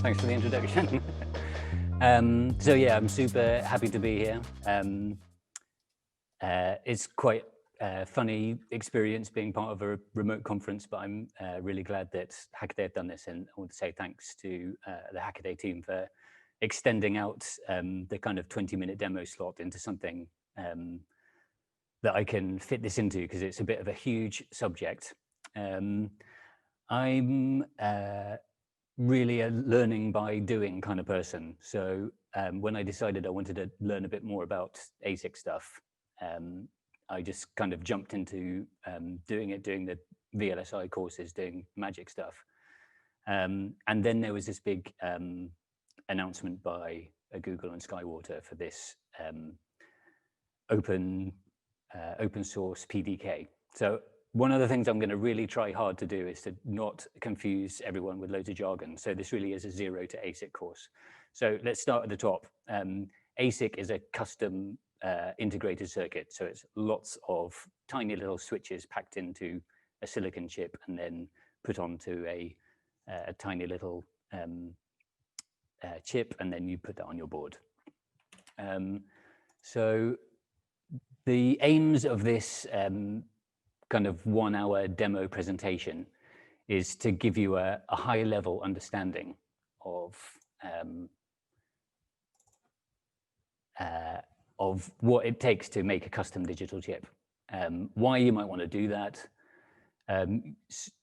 Thanks for the introduction. So yeah, I'm super happy to be here. It's quite a funny experience being part of a remote conference, but I'm really glad that Hackaday have done this, and I want to say thanks to the Hackaday team for extending out the kind of 20-minute demo slot into something that I can fit this into, because it's a bit of a huge subject. I'm really a learning by doing kind of person. So when I decided I wanted to learn a bit more about ASIC stuff, I just kind of jumped into doing the VLSI courses, doing magic stuff. And then there was this big announcement by Google and Skywater for this open source PDK. So one of the things I'm going to really try hard to do is to not confuse everyone with loads of jargon. So this really is a 0 to ASIC course. So let's start at the top. ASIC is a custom integrated circuit. So it's lots of tiny little switches packed into a silicon chip and then put onto a tiny little chip, and then you put that on your board. So the aims of this kind of 1-hour demo presentation is to give you a high-level understanding of what it takes to make a custom digital chip, why you might want to do that,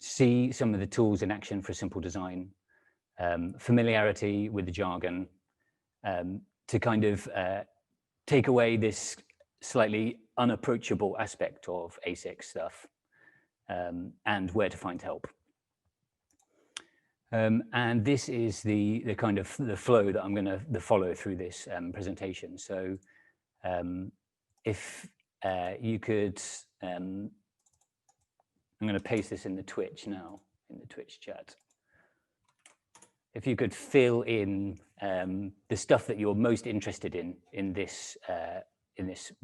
see some of the tools in action for simple design, familiarity with the jargon, to kind of take away this slightly unapproachable aspect of ASIC stuff, and where to find help. And this is the kind of the flow that I'm going to follow through this presentation. So if you could, I'm going to paste this in the Twitch now, in the Twitch chat. If you could fill in the stuff that you're most interested in this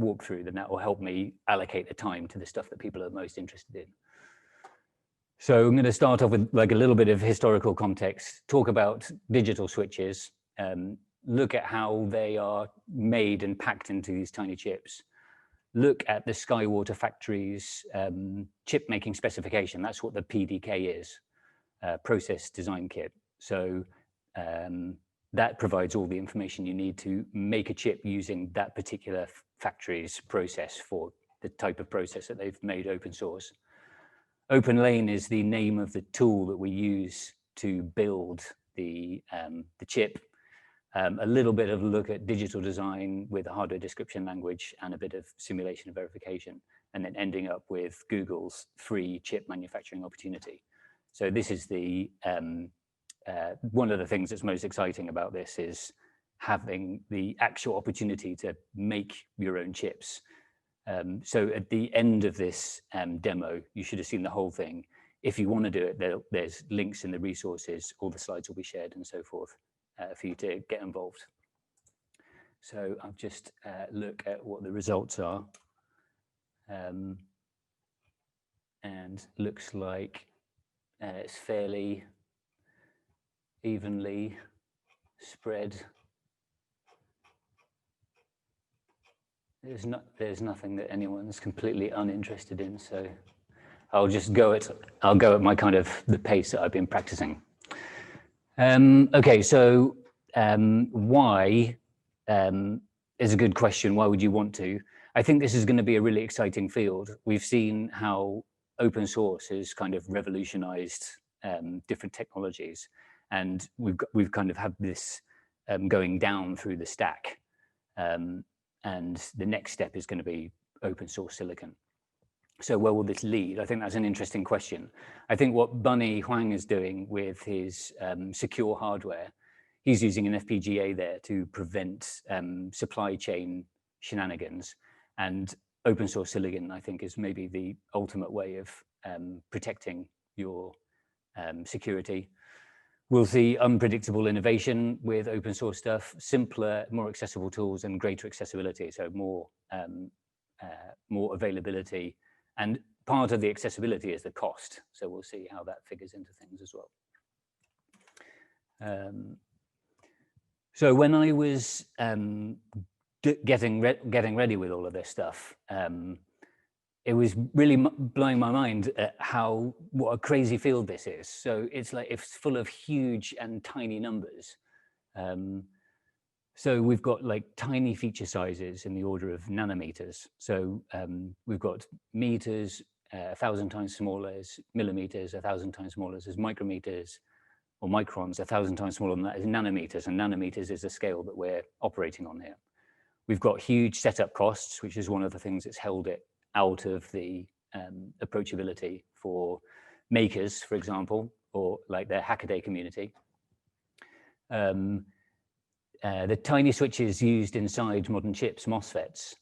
walkthrough, then that will help me allocate the time to the stuff that people are most interested in. So I'm going to start off with like a little bit of historical context, talk about digital switches, look at how they are made and packed into these tiny chips, look at the Skywater factory's chip making specification. That's what the PDK is, Process Design Kit. So that provides all the information you need to make a chip using that particular factory's process for the type of process that they've made open source. Openlane is the name of the tool that we use to build the chip. A little bit of a look at digital design with a hardware description language and a bit of simulation and verification, and then ending up with Google's free chip manufacturing opportunity. So this is the one of the things that's most exciting about this is having the actual opportunity to make your own chips. So at the end of this demo, you should have seen the whole thing. If you want to do it, there's links in the resources, all the slides will be shared and so forth for you to get involved. So I'll just look at what the results are. And looks like it's fairly evenly spread. There's nothing that anyone's completely uninterested in, so I'll just go at my kind of the pace that I've been practicing. Okay, so why is a good question. Why would you want to? I think this is going to be a really exciting field. We've seen how open source has kind of revolutionized different technologies, and we've kind of had this going down through the stack. And the next step is going to be open source silicon. So where will this lead? I think that's an interesting question. I think what Bunny Huang is doing with his secure hardware, he's using an FPGA there to prevent supply chain shenanigans. And open source silicon, I think, is maybe the ultimate way of protecting your security. We'll see unpredictable innovation with open source stuff, simpler, more accessible tools, and greater accessibility. So more availability. And part of the accessibility is the cost. So we'll see how that figures into things as well. So when I was getting ready with all of this stuff, it was really blowing my mind at what a crazy field this is. So it's full of huge and tiny numbers. So we've got like tiny feature sizes in the order of nanometers. So we've got meters 1,000 times smaller as millimeters, 1,000 times smaller as micrometers, or microns 1,000 times smaller than that is nanometers, and nanometers is the scale that we're operating on here. We've got huge setup costs, which is one of the things that's held it out of the approachability for makers, for example, or like the Hackaday community. The tiny switches used inside modern chips, Mosfets,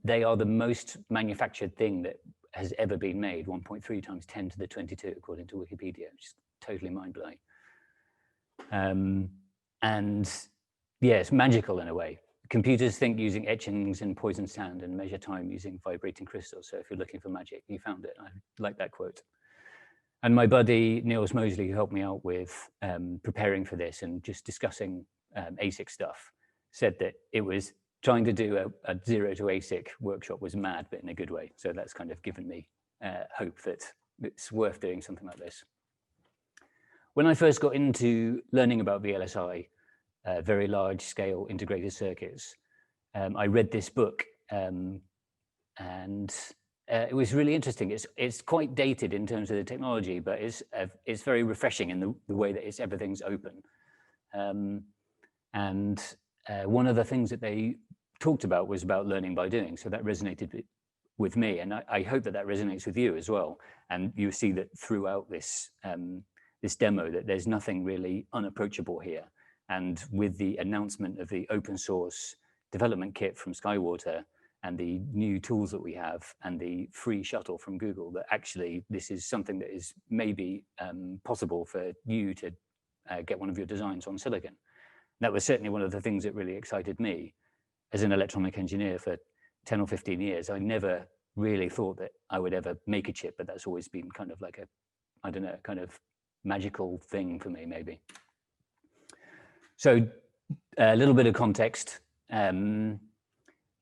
they are the most manufactured thing that has ever been made, 1.3 times 10 to the 22, according to Wikipedia, which is totally mind-blowing. And yeah, it's magical in a way. Computers think using etchings and poison sand and measure time using vibrating crystals. So if you're looking for magic, you found it. I like that quote. And my buddy, Niels Mosley, who helped me out with preparing for this and just discussing ASIC stuff, said that it was trying to do a 0 to ASIC workshop was mad, but in a good way. So that's kind of given me hope that it's worth doing something like this. When I first got into learning about VLSI, very large scale integrated circuits, I read this book and it was really interesting. It's quite dated in terms of the technology, but it's very refreshing in the way that everything's open. One of the things that they talked about was about learning by doing. So that resonated with me, and I hope that resonates with you as well. And you see that throughout this this demo that there's nothing really unapproachable here. And with the announcement of the open source development kit from Skywater and the new tools that we have and the free shuttle from Google, that actually this is something that is maybe possible for you to get one of your designs on silicon. That was certainly one of the things that really excited me. As an electronic engineer for 10 or 15 years, I never really thought that I would ever make a chip, but that's always been kind of like I don't know, kind of magical thing for me, maybe. So a little bit of context.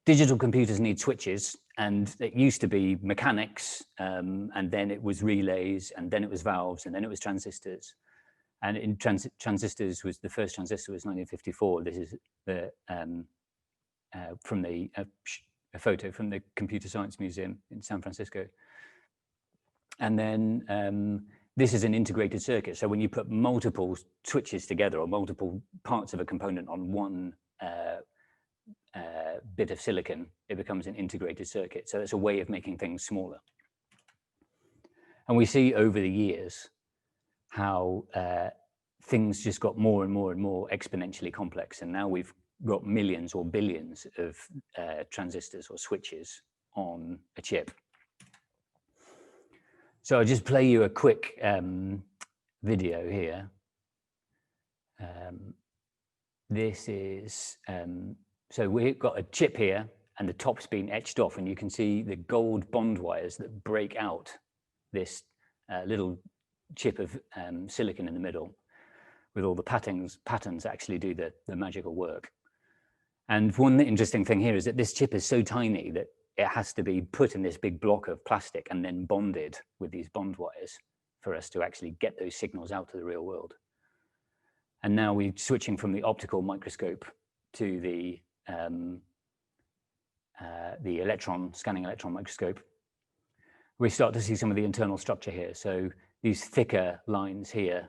Digital computers need switches, and it used to be mechanics, and then it was relays, and then it was valves, and then it was transistors. And in transistors was the first transistor was 1954. This is the from a photo from the Computer Science Museum in San Francisco. And then this is an integrated circuit. So when you put multiple switches together or multiple parts of a component on one bit of silicon, it becomes an integrated circuit. So it's a way of making things smaller. And we see over the years how things just got more and more and more exponentially complex. And now we've got millions or billions of transistors or switches on a chip. So I'll just play you a quick video here. This is, so we've got a chip here and the top's been etched off, and you can see the gold bond wires that break out this little chip of silicon in the middle with all the patterns actually do the magical work. And one interesting thing here is that this chip is so tiny that it has to be put in this big block of plastic and then bonded with these bond wires for us to actually get those signals out to the real world. And now we're switching from the optical microscope to the scanning electron microscope. We start to see some of the internal structure here. So these thicker lines here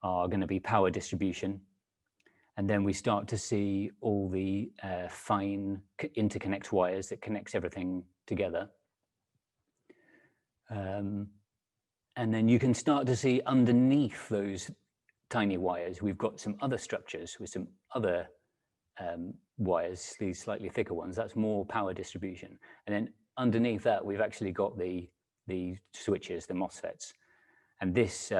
are going to be power distribution. And then we start to see all the fine interconnect wires that connects everything together. And then you can start to see underneath those tiny wires, we've got some other structures with some other wires, these slightly thicker ones. That's more power distribution. And then underneath that, we've actually got the switches, the MOSFETs. And this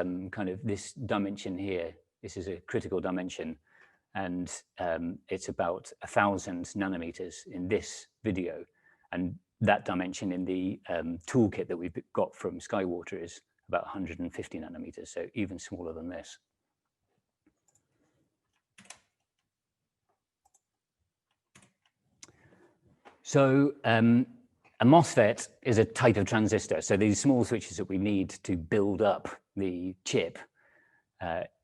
this dimension here, this is a critical dimension. And it's about 1,000 nanometers in this video. And that dimension in the toolkit that we've got from Skywater is about 150 nanometers, so even smaller than this. So a MOSFET is a type of transistor. So these small switches that we need to build up the chip,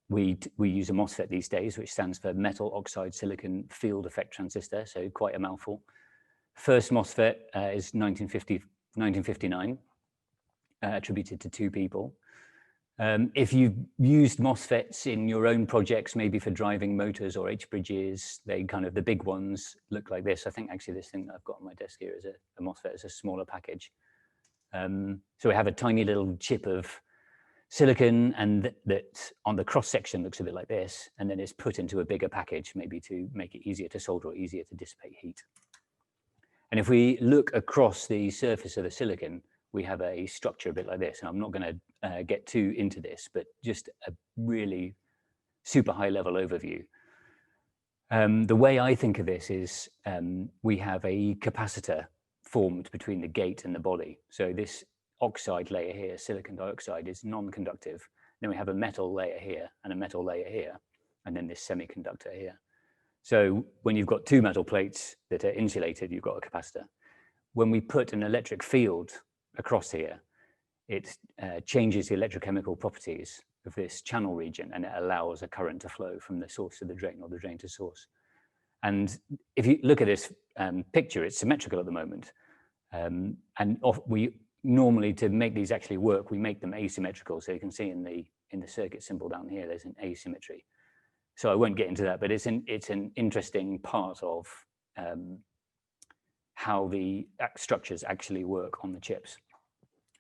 we use a MOSFET these days, which stands for metal oxide silicon field effect transistor, so quite a mouthful. First MOSFET is 1959, attributed to 2 people. If you've used MOSFETs in your own projects, maybe for driving motors or H-bridges, they kind of, the big ones look like this. I think actually this thing that I've got on my desk here is a MOSFET, is a smaller package. So we have a tiny little chip of silicon, and that on the cross section looks a bit like this, and then it's put into a bigger package, maybe to make it easier to solder or easier to dissipate heat. And if we look across the surface of the silicon, we have a structure a bit like this. And I'm not going to get too into this, but just a really super high level overview. The way I think of this is we have a capacitor formed between the gate and the body. So this oxide layer here, silicon dioxide, is non-conductive. Then we have a metal layer here and a metal layer here, and then this semiconductor here. So when you've got 2 metal plates that are insulated, you've got a capacitor. When we put an electric field across here, it changes the electrochemical properties of this channel region, and it allows a current to flow from the source to the drain, or the drain to source. And if you look at this picture, it's symmetrical at the moment. And we normally, to make these actually work, we make them asymmetrical. So you can see in the circuit symbol down here, there's an asymmetry. So I won't get into that, but it's an interesting part of how the structures actually work on the chips.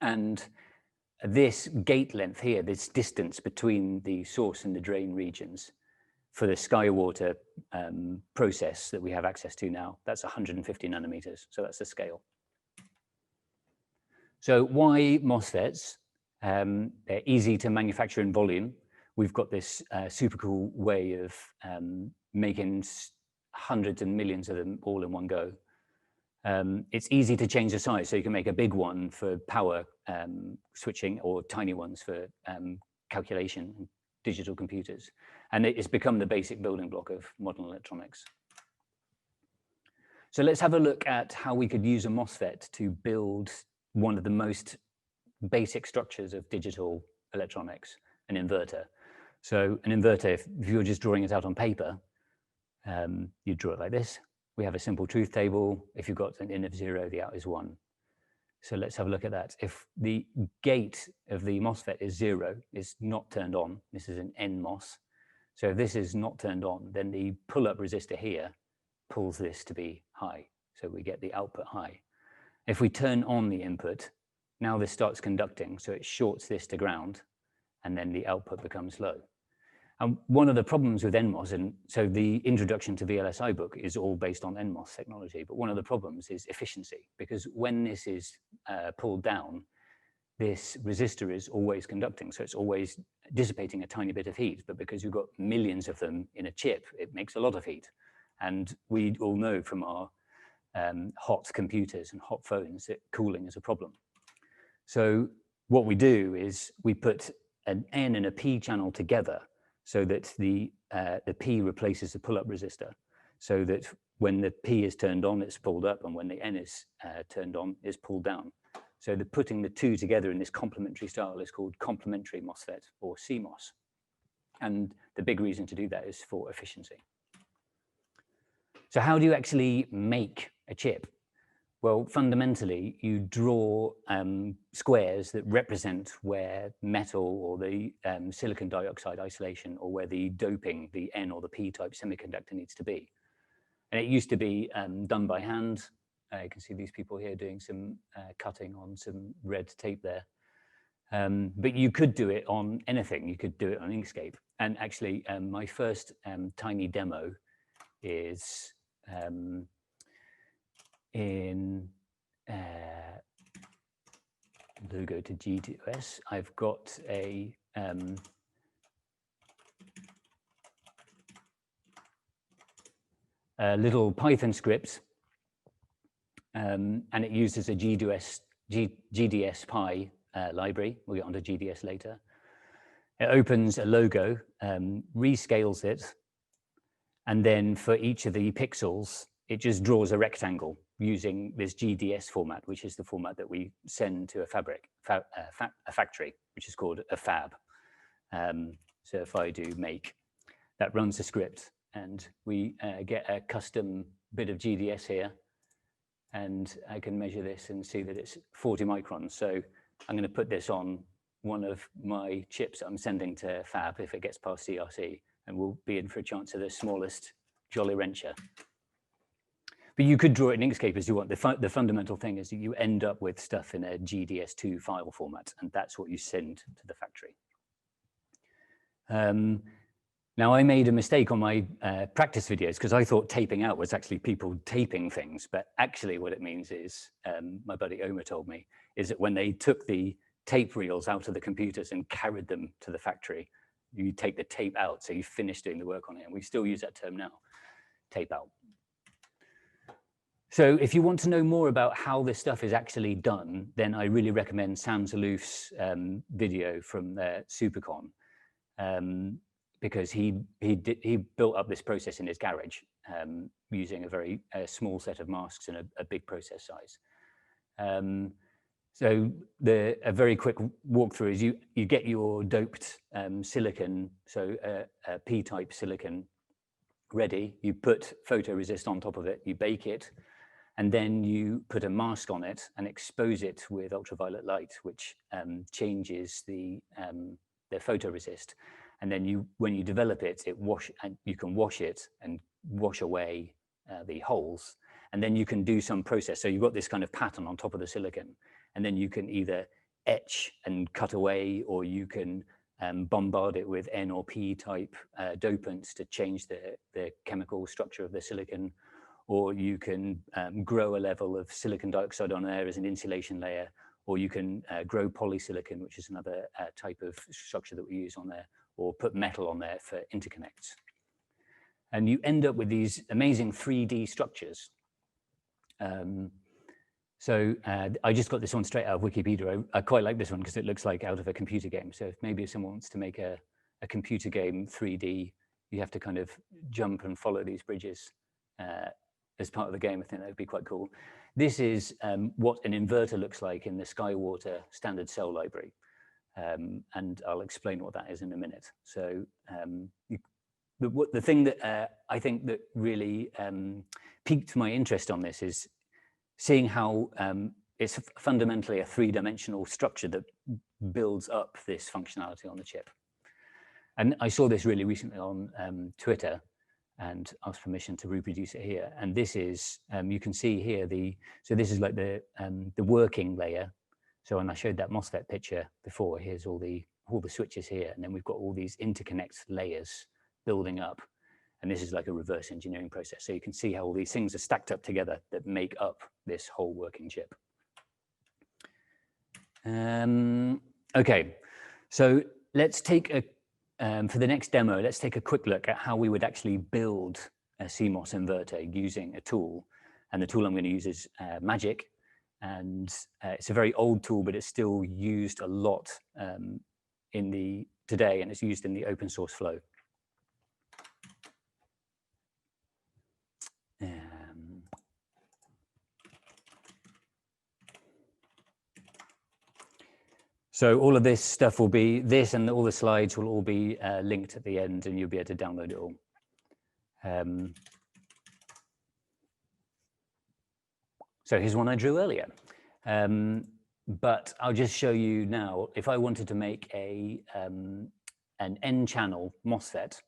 And this gate length here, this distance between the source and the drain regions for the Skywater process that we have access to now, that's 150 nanometers. So that's the scale. So why MOSFETs? They're easy to manufacture in volume. We've got this super cool way of making hundreds and millions of them all in one go. It's easy to change the size, so you can make a big one for power switching, or tiny ones for calculation, digital computers. And it's become the basic building block of modern electronics. So let's have a look at how we could use a MOSFET to build one of the most basic structures of digital electronics, an inverter. So an inverter, if you're just drawing it out on paper, you draw it like this. We have a simple truth table. If you've got an in of 0, the out is 1. So let's have a look at that. If the gate of the MOSFET is 0, it's not turned on. This is an NMOS. So if this is not turned on, then the pull-up resistor here pulls this to be high. So we get the output high. If we turn on the input, now this starts conducting. So it shorts this to ground, and then the output becomes low. And one of the problems with NMOS, and so the introduction to VLSI book is all based on NMOS technology, but one of the problems is efficiency, because when this is pulled down, this resistor is always conducting. So it's always dissipating a tiny bit of heat, but because you've got millions of them in a chip, it makes a lot of heat. And we all know from our hot computers and hot phones that cooling is a problem. So what we do is we put an N and a P channel together, so that the P replaces the pull-up resistor, so that when the P is turned on, it's pulled up, and when the N is turned on, it's pulled down. So putting the two together in this complementary style is called complementary MOSFET, or CMOS. And the big reason to do that is for efficiency. So how do you actually make a chip? Well, fundamentally, you draw squares that represent where metal or the silicon dioxide isolation, or where the doping, the N or the P type semiconductor needs to be. And it used to be done by hand. You can see these people here doing some cutting on some red tape there. But you could do it on anything. You could do it on Inkscape. And actually, my first tiny demo is in logo to G2S. I've got a little Python script, and it uses a GDS Pi library. We'll get onto GDS later. It opens a logo, rescales it, and then for each of the pixels, it just draws a rectangle using this GDS format, which is the format that we send to a factory, which is called a fab. So if I do make, that runs the script, and we get a custom bit of GDS here, and I can measure this and see that it's 40 microns. So I'm going to put this on one of my chips that I'm sending to fab if it gets past CRC, and we'll be in for a chance of the smallest Jolly Rancher. But you could draw it in Inkscape as you want. The fundamental thing is that you end up with stuff in a GDS2 file format, and that's what you send to the factory. Now, I made a mistake on my practice videos because I thought taping out was actually people taping things, but actually what it means is, my buddy Omer told me, is that when they took the tape reels out of the computers and carried them to the factory, you take the tape out, so you finish doing the work on it, and we still use that term now, tape out. So if you want to know more about how this stuff is actually done, then I really recommend Sam Zalouf's video from Supercon, because he built up this process in his garage using a very small set of masks and a big process size. So a very quick walkthrough is you get your doped silicon, so a P-type silicon ready, you put photoresist on top of it, you bake it, and then you put a mask on it and expose it with ultraviolet light, which changes the photoresist. And then when you develop it, you can wash it and wash away the holes. And then you can do some process. So you've got this kind of pattern on top of the silicon. And then you can either etch and cut away, or you can bombard it with N or P type dopants to change the chemical structure of the silicon. Or you can grow a level of silicon dioxide on there as an insulation layer, or you can grow polysilicon, which is another type of structure that we use on there, or put metal on there for interconnects. And you end up with these amazing 3D structures. So I just got this one straight out of Wikipedia. I quite like this one because it looks like out of a computer game. So if someone wants to make a computer game 3D, you have to kind of jump and follow these bridges as part of the game. I think that would be quite cool. This is what an inverter looks like in the Skywater standard cell library. And I'll explain what that is in a minute. So the thing that I think that really piqued my interest on this is seeing how it's fundamentally a three-dimensional structure that builds up this functionality on the chip. And I saw this really recently on Twitter, and asked permission to reproduce it here. And this is, you can see here, so this is like the working layer. So when I showed that Mosfet picture before, here's all the switches here, and then we've got all these interconnect layers building up. And this is like a reverse engineering process. So you can see how all these things are stacked up together that make up this whole working chip. Okay, so let's take for the next demo, let's take a quick look at how we would actually build a CMOS inverter using a tool. And the tool I'm going to use is Magic. And it's a very old tool, but it's still used a lot today, and it's used in the open source flow. So all of this stuff will be, and all the slides will all be linked at the end, and you'll be able to download it all. So here's one I drew earlier. But I'll just show you now, if I wanted to make an N-channel MOSFET,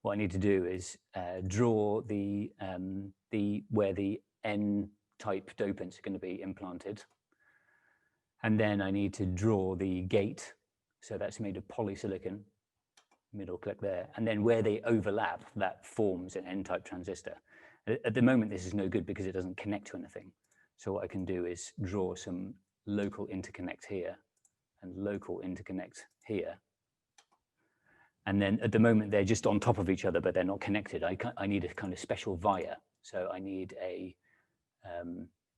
what I need to do is draw where the N-type dopants are going to be implanted. And then I need to draw the gate. So that's made of polysilicon, middle click there. And then where they overlap, that forms an N-type transistor. At the moment, this is no good because it doesn't connect to anything. So what I can do is draw some local interconnect here and local interconnect here. And then at the moment, they're just on top of each other, but they're not connected. I need a kind of special via. So I need a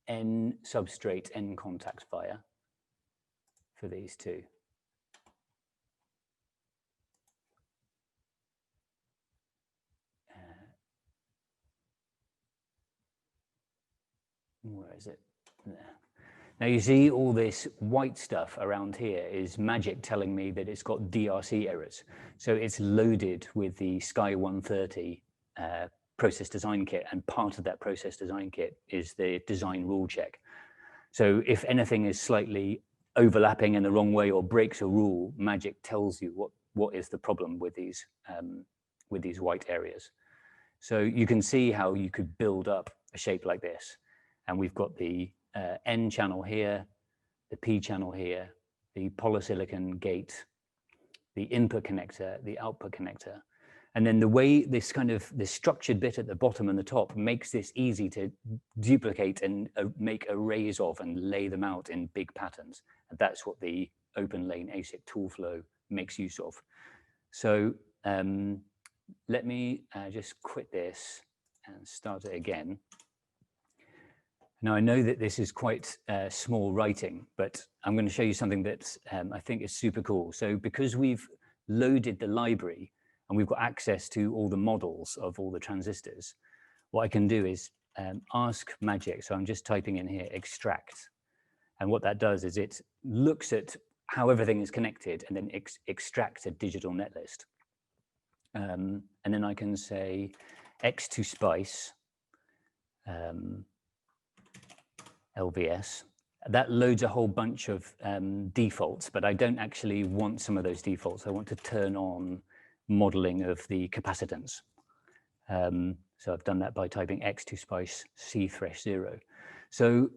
N substrate, N contact via for these two. where is it? There. Now you see all this white stuff around here is Magic telling me that it's got DRC errors. So it's loaded with the Sky 130 process design kit, and part of that process design kit is the design rule check. So if anything is slightly overlapping in the wrong way or breaks a rule, Magic tells you what is the problem with these white areas. So you can see how you could build up a shape like this. And we've got the N channel here, the P channel here, the polysilicon gate, the input connector, the output connector. And then the way this structured bit at the bottom and the top makes this easy to duplicate and make arrays of and lay them out in big patterns. And that's what the Openlane ASIC tool flow makes use of. So let me just quit this and start it again. Now, I know that this is quite small writing, but I'm going to show you something that I think is super cool. So because we've loaded the library and we've got access to all the models of all the transistors, what I can do is ask Magic. So I'm just typing in here, extract. And what that does is it looks at how everything is connected and then extracts a digital netlist. And then I can say X to SPICE, LVS. That loads a whole bunch of defaults, but I don't actually want some of those defaults. I want to turn on modeling of the capacitance. So I've done that by typing X to SPICE C/0. So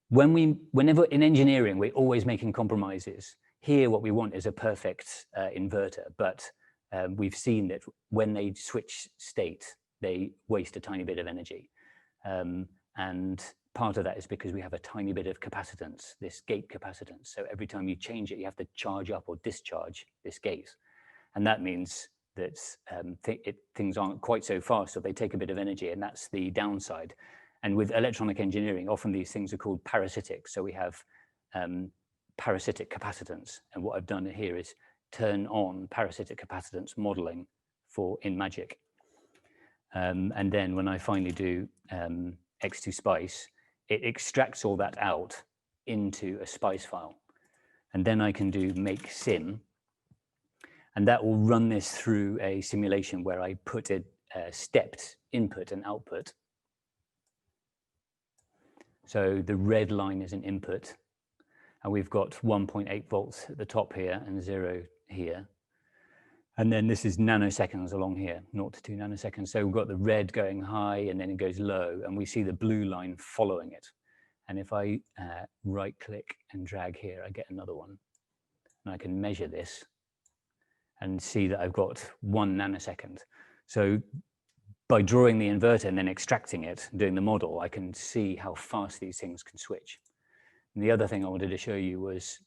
whenever in engineering, we're always making compromises. Here, what we want is a perfect inverter, but we've seen that when they switch state, they waste a tiny bit of energy. And part of that is because we have a tiny bit of capacitance, this gate capacitance. So every time you change it, you have to charge up or discharge this gate. And that means that things aren't quite so fast, so they take a bit of energy, and that's the downside. And with electronic engineering, often these things are called parasitic. So we have parasitic capacitance. And what I've done here is turn on parasitic capacitance modeling in Magic. And then when I finally do X to SPICE, it extracts all that out into a SPICE file. And then I can do make sim, and that will run this through a simulation where I put a stepped input and output. So the red line is an input, and we've got 1.8 volts at the top here and 0 here. And then this is nanoseconds along here, 0 to 2 nanoseconds. So we've got the red going high and then it goes low, and we see the blue line following it. And if I right click and drag here, I get another one. And I can measure this and see that I've got 1 nanosecond. So by drawing the inverter and then extracting it, doing the model, I can see how fast these things can switch. And the other thing I wanted to show you was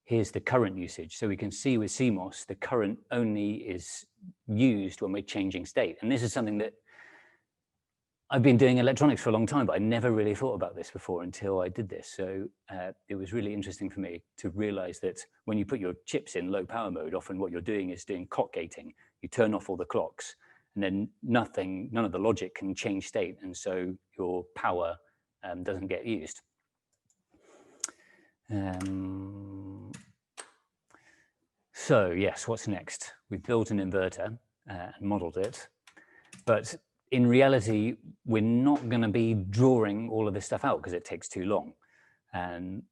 here's the current usage. So we can see with CMOS, the current only is used when we're changing state. And this is something that I've been doing electronics for a long time, but I never really thought about this before until I did this. So it was really interesting for me to realize that when you put your chips in low power mode, often what you're doing is doing clock gating. You turn off all the clocks, and then none of the logic can change state. And so your power doesn't get used. So yes, what's next? We've built an inverter and modeled it, but in reality, we're not going to be drawing all of this stuff out because it takes too long. And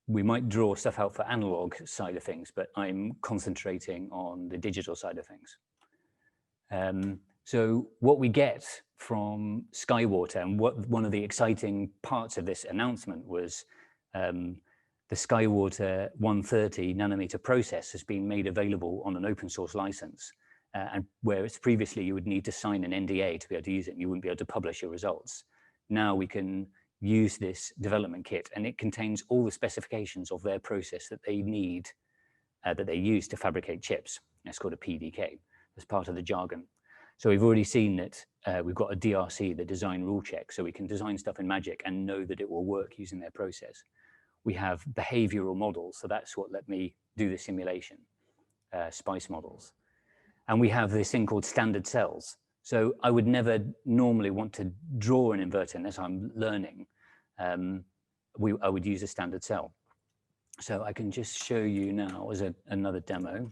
we might draw stuff out for analog side of things, but I'm concentrating on the digital side of things. So what we get from Skywater, and one of the exciting parts of this announcement was the Skywater 130 nanometer process has been made available on an open source license. And whereas previously you would need to sign an NDA to be able to use it, and you wouldn't be able to publish your results. Now we can use this development kit, and it contains all the specifications of their process that they need, that they use to fabricate chips. It's called a PDK as part of the jargon. So we've already seen that we've got a DRC, the design rule check, so we can design stuff in Magic and know that it will work using their process. We have behavioral models, so that's what let me do the simulation, SPICE models. And we have this thing called standard cells. So I would never normally want to draw an inverter unless I'm learning. I would use a standard cell. So I can just show you now as another demo.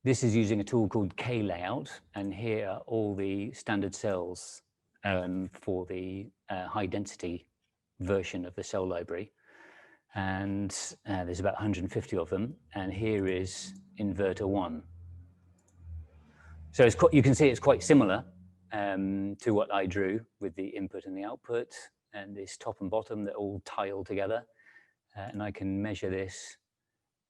This is using a tool called K-Layout, and here are all the standard cells for the high density version of the cell library. And there's about 150 of them. And here is Inverter 1. So it's you can see it's quite similar to what I drew with the input and the output, and this top and bottom that all tile together. And I can measure this,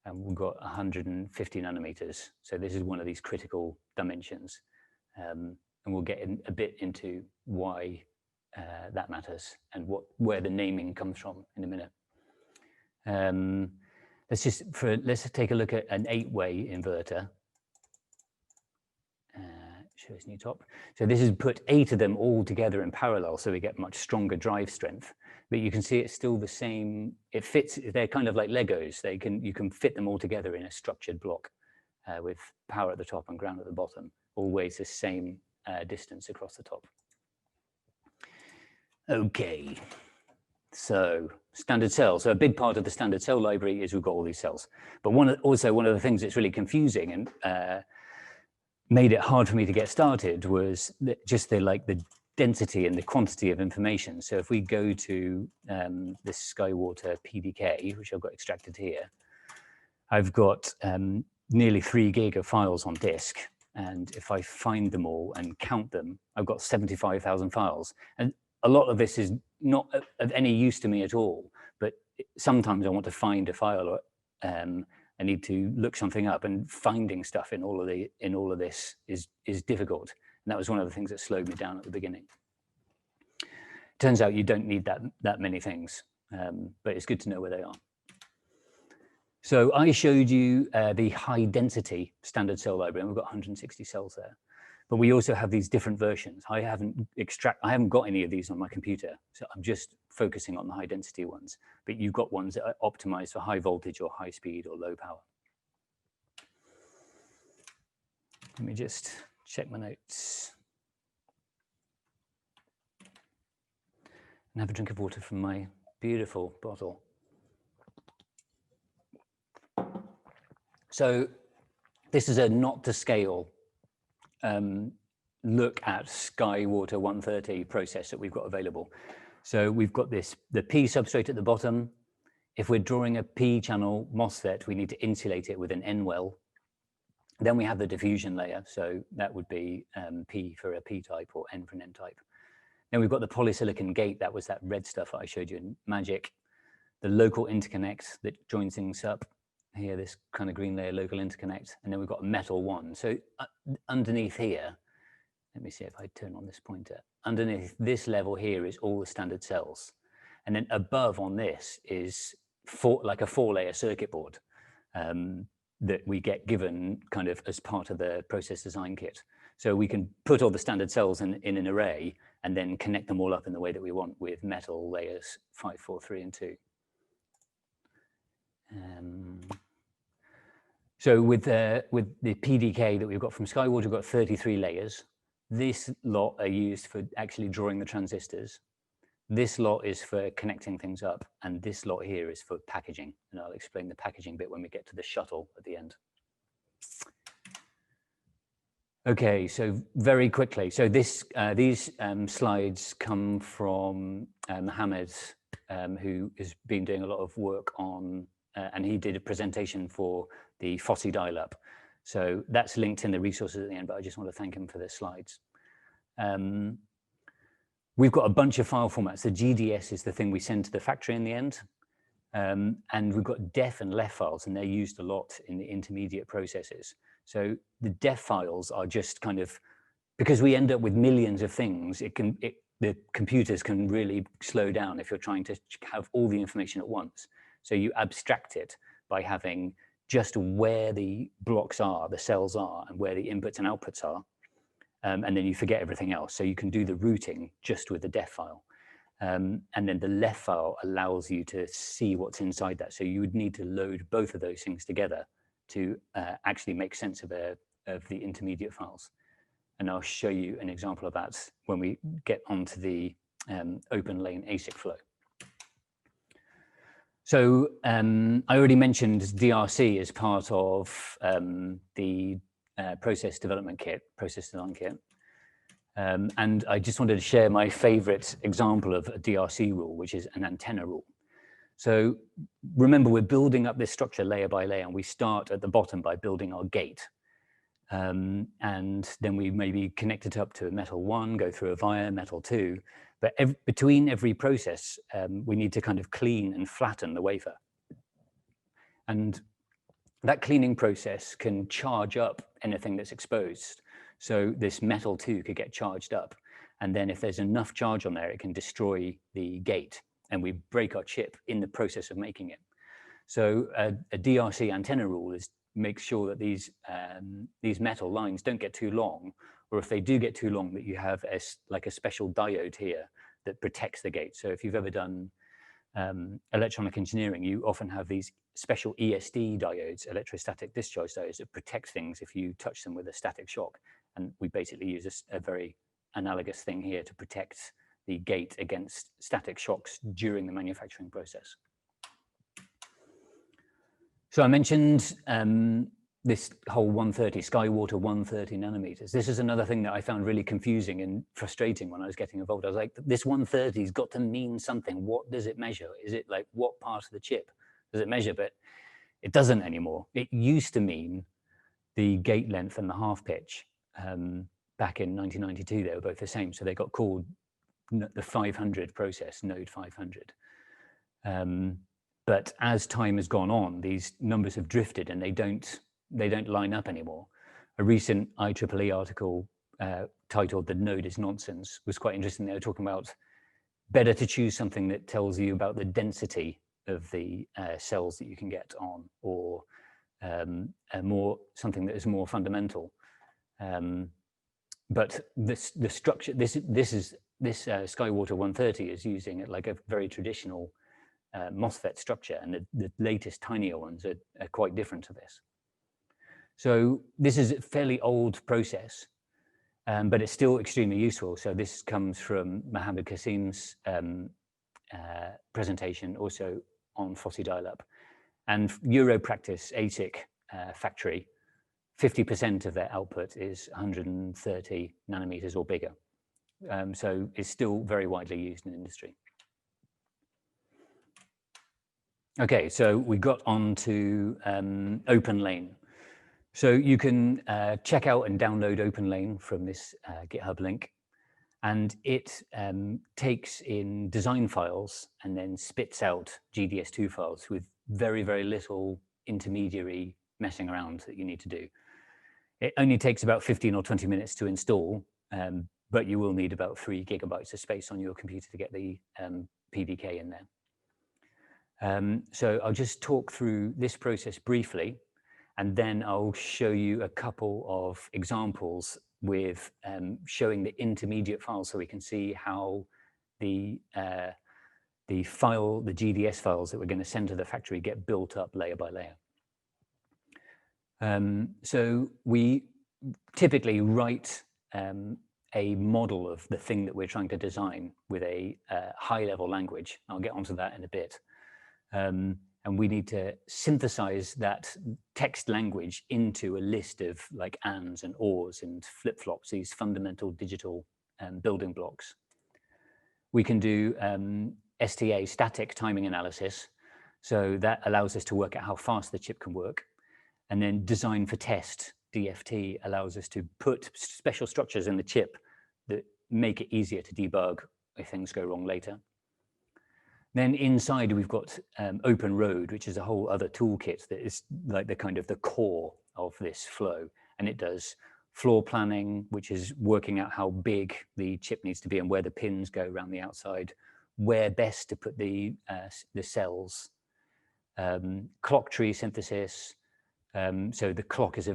and we've got 150 nanometers. So this is one of these critical dimensions. And we'll get a bit into why that matters and where the naming comes from in a minute. Let's take a look at an 8-way inverter. Show this new top. So this is put 8 of them all together in parallel, so we get much stronger drive strength. But you can see it's still the same. It fits. They're kind of like Legos. You can fit them all together in a structured block with power at the top and ground at the bottom, always the same distance across the top. Okay. So standard cells. So a big part of the standard cell library is we've got all these cells. But also one of the things that's really confusing and made it hard for me to get started was just the density and the quantity of information. So if we go to this Skywater PDK, which I've got extracted here, I've got nearly 3 gig of files on disk. And if I find them all and count them, I've got 75,000 files. And a lot of this is not of any use to me at all, but sometimes I want to find a file or I need to look something up, and finding stuff in all of this is difficult. And that was one of the things that slowed me down at the beginning. Turns out you don't need that many things, but it's good to know where they are. So I showed you the high density standard cell library, and we've got 160 cells there. But we also have these different versions. I haven't got any of these on my computer, so I'm just focusing on the high density ones. But you've got ones that are optimized for high voltage or high speed or low power. Let me just check my notes. And have a drink of water from my beautiful bottle. So this is a not to scale look at Skywater 130 process that we've got available. So we've got the P substrate at the bottom. If we're drawing a P channel Mosfet, we need to insulate it with an N well. Then we have the diffusion layer. So that would be P for a P type or N for an N type. Then we've got the polysilicon gate. That was that red stuff that I showed you in Magic. The local interconnect that joins things up. Here, this kind of green layer, local interconnect, and then we've got a metal one. So underneath here, let me see if I turn on this pointer. Underneath this level here is all the standard cells. And then above on this is like a 4-layer circuit board that we get given kind of as part of the process design kit. So we can put all the standard cells in an array and then connect them all up in the way that we want with metal layers 5, 4, 3, and 2. So with the PDK that we've got from Skywater, we've got 33 layers. This lot are used for actually drawing the transistors. This lot is for connecting things up, and this lot here is for packaging. And I'll explain the packaging bit when we get to the shuttle at the end. Okay, so very quickly. So these slides come from Mohammed, who has been doing a lot of work on, and he did a presentation for the FOSSI dial-up. So that's linked in the resources at the end, but I just want to thank him for the slides. We've got a bunch of file formats. The GDS is the thing we send to the factory in the end. And we've got def and lef files, and they're used a lot in the intermediate processes. So the def files are just kind of, because we end up with millions of things, the computers can really slow down if you're trying to have all the information at once. So you abstract it by having just where the blocks are, the cells are, and where the inputs and outputs are. And then you forget everything else. So you can do the routing just with the def file. And then the left file allows you to see what's inside that. So you would need to load both of those things together to actually make sense of the intermediate files. And I'll show you an example of that when we get onto the Openlane ASIC flow. So I already mentioned DRC as part of the process development kit, process design kit. And I just wanted to share my favorite example of a DRC rule, which is an antenna rule. So remember, we're building up this structure layer by layer, and we start at the bottom by building our gate. And then we maybe connect it up to a metal 1, go through a via metal 2. But between every process, we need to kind of clean and flatten the wafer. And that cleaning process can charge up anything that's exposed. So this metal 2 could get charged up. And then if there's enough charge on there, it can destroy the gate. And we break our chip in the process of making it. So a DRC antenna rule is make sure that these metal lines don't get too long, or if they do get too long, that you have like a special diode here that protects the gate. So if you've ever done electronic engineering, you often have these special ESD diodes, electrostatic discharge diodes, that protect things if you touch them with a static shock. And we basically use a very analogous thing here to protect the gate against static shocks during the manufacturing process. So I mentioned this whole 130, Skywater 130 nanometers. This is another thing that I found really confusing and frustrating when I was getting involved. I was like, this 130's got to mean something. What does it measure? Is it like what part of the chip does it measure? But it doesn't anymore. It used to mean the gate length and the half pitch. Back in 1992, they were both the same. So they got called the 500 process, node 500. But as time has gone on, these numbers have drifted and they don't line up anymore. A recent IEEE article titled "The Node is Nonsense" was quite interesting. They were talking about better to choose something that tells you about the density of the cells that you can get on, or something that is more fundamental. But the structure, this Skywater 130 is using it like a very traditional Mosfet structure, and the latest tinier ones are quite different to this. So this is a fairly old process, but it's still extremely useful. So this comes from Mohammed Qasim's presentation, also on FOSSI dial-up. And Europractice ASIC factory, 50% of their output is 130 nanometers or bigger. So it's still very widely used in industry. Okay, so we got on to Openlane. So you can check out and download Openlane from this GitHub link. And it takes in design files and then spits out GDS2 files with very, very little intermediary messing around that you need to do. It only takes about 15 or 20 minutes to install, but you will need about 3 gigabytes of space on your computer to get the PDK in there. So I'll just talk through this process briefly, and then I'll show you a couple of examples with showing the intermediate files so we can see how the GDS files that we're going to send to the factory get built up layer by layer. So we typically write a model of the thing that we're trying to design with a high-level language. I'll get onto that in a bit. And we need to synthesize that text language into a list of like ands and ors and flip-flops, these fundamental digital building blocks. We can do STA, static timing analysis. So that allows us to work out how fast the chip can work. And then design for test, DFT, allows us to put special structures in the chip that make it easier to debug if things go wrong later. Then inside we've got Open Road, which is a whole other toolkit that is like the kind of the core of this flow. And it does floor planning, which is working out how big the chip needs to be and where the pins go around the outside, where best to put the cells, clock tree synthesis. So the clock is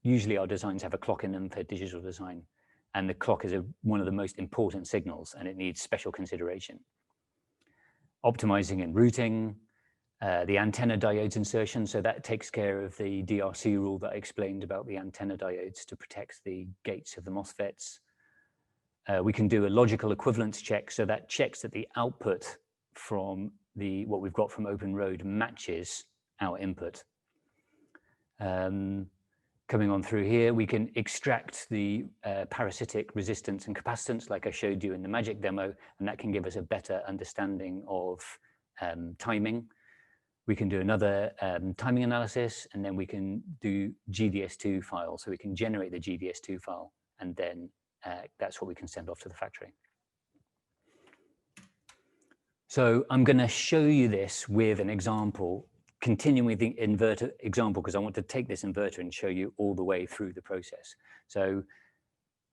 usually our designs have a clock in them for digital design, and the clock is one of the most important signals, and it needs special consideration. optimizing and routing, the antenna diodes insertion. So that takes care of the DRC rule that I explained about the antenna diodes to protect the gates of the MOSFETs. We can do a logical equivalence check. So that checks that the output from what we've got from Open Road matches our input. Coming on through here, we can extract the parasitic resistance and capacitance like I showed you in the Magic demo, and that can give us a better understanding of timing. We can do another timing analysis, and then we can do GDS2 files. So we can generate the GDS2 file, and then that's what we can send off to the factory. So I'm going to show you this with an example, continuing with the inverter example, because I want to take this inverter and show you all the way through the process. So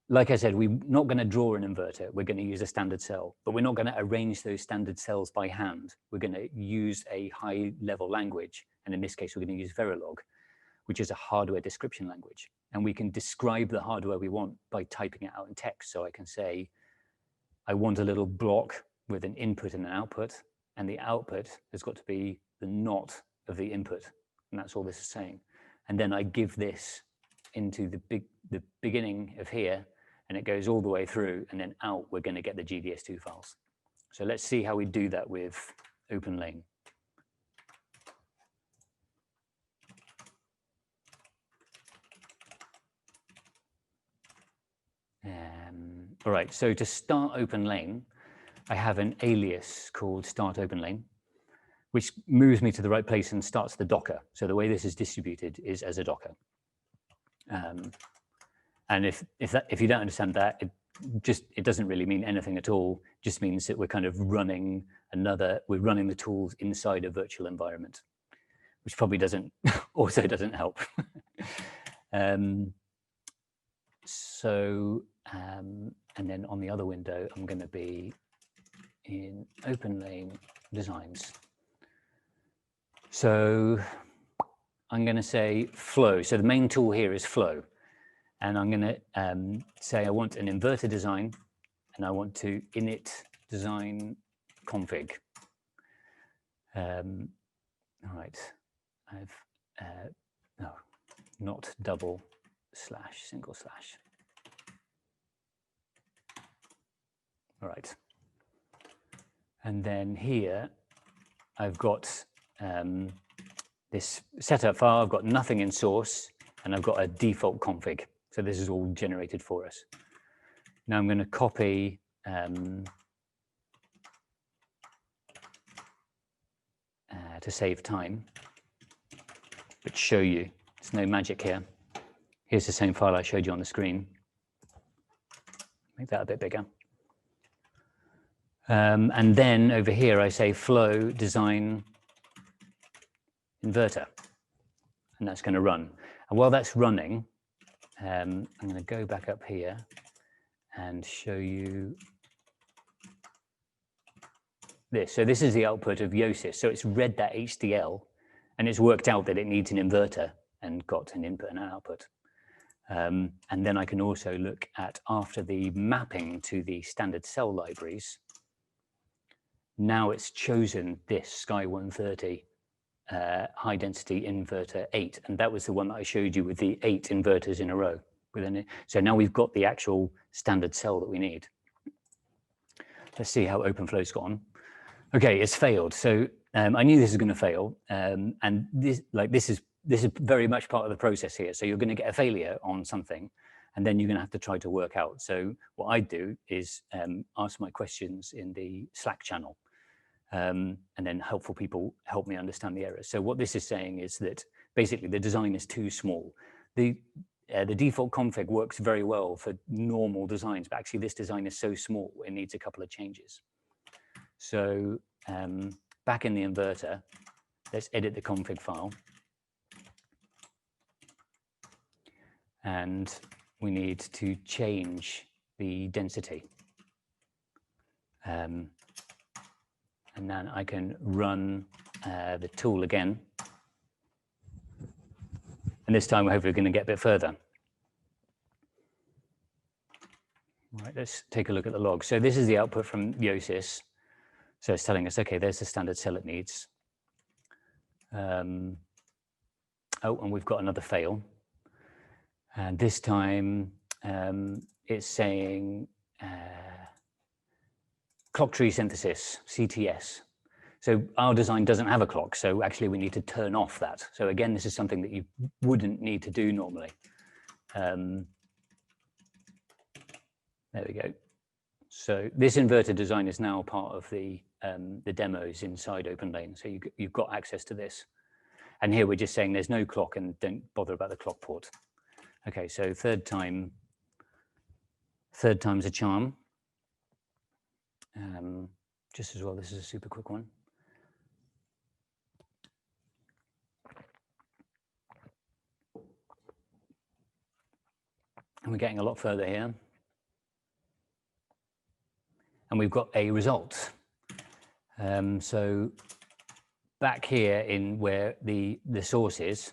like I said, we're not going to draw an inverter. We're going to use a standard cell, but we're not going to arrange those standard cells by hand. We're going to use a high-level language. And in this case, we're going to use Verilog, which is a hardware description language. And we can describe the hardware we want by typing it out in text. So I can say, I want a little block with an input and an output, and the output has got to be the NOT of the input. And that's all this is saying. And then I give this into the beginning of here, and it goes all the way through, and then out, we're going to get the GDS2 files. So let's see how we do that with Openlane. All right, so to start Openlane, I have an alias called start Openlane, which moves me to the right place and starts the Docker. So the way this is distributed is as a Docker. And if you don't understand that, it doesn't really mean anything at all. It just means that we're kind of running we're running the tools inside a virtual environment, which probably also doesn't help. And then on the other window, I'm going to be in Openlane Designs. So I'm going to say flow. So the main tool here is flow. And I'm going to say I want an inverter design, and I want to init design config. All right, no, not double slash, single slash. All right. And then here, I've got this setup file. I've got nothing in source, and I've got a default config. So this is all generated for us. Now I'm going to copy to save time, but show you. There's no magic here. Here's the same file I showed you on the screen. Make that a bit bigger. And then over here, I say flow design inverter, and that's going to run. And while that's running, I'm going to go back up here and show you this. So this is the output of Yosis. So it's read that HDL, and it's worked out that it needs an inverter and got an input and an output. And then I can also look at, after the mapping to the standard cell libraries, now it's chosen this Sky130 high density inverter 8, and that was the one that I showed you with the 8 inverters in a row within it. So now we've got the actual standard cell that we need. Let's see how OpenFlow's gone. Okay, it's failed. So I knew this was going to fail, and this is very much part of the process here. So you're going to get a failure on something, and then you're going to have to try to work out. So what I do is ask my questions in the Slack channel. And then helpful people help me understand the errors. So what this is saying is that basically the design is too small. The default config works very well for normal designs, but actually this design is so small, it needs a couple of changes. So back in the inverter, let's edit the config file. And we need to change the density. And then I can run the tool again. And this time we're hopefully going to get a bit further. All right, let's take a look at the log. So this is the output from Yosis. So it's telling us, okay, there's the standard cell it needs. Oh, and we've got another fail. And this time it's saying clock tree synthesis, CTS. So our design doesn't have a clock, so actually we need to turn off that. So again, this is something that you wouldn't need to do normally. There we go. So this inverter design is now part of the demos inside Openlane. So you've got access to this. And here we're just saying there's no clock and don't bother about the clock port. Okay, so third time's a charm. Just as well, this is a super quick one. And we're getting a lot further here. And we've got a result. So back here in where the source is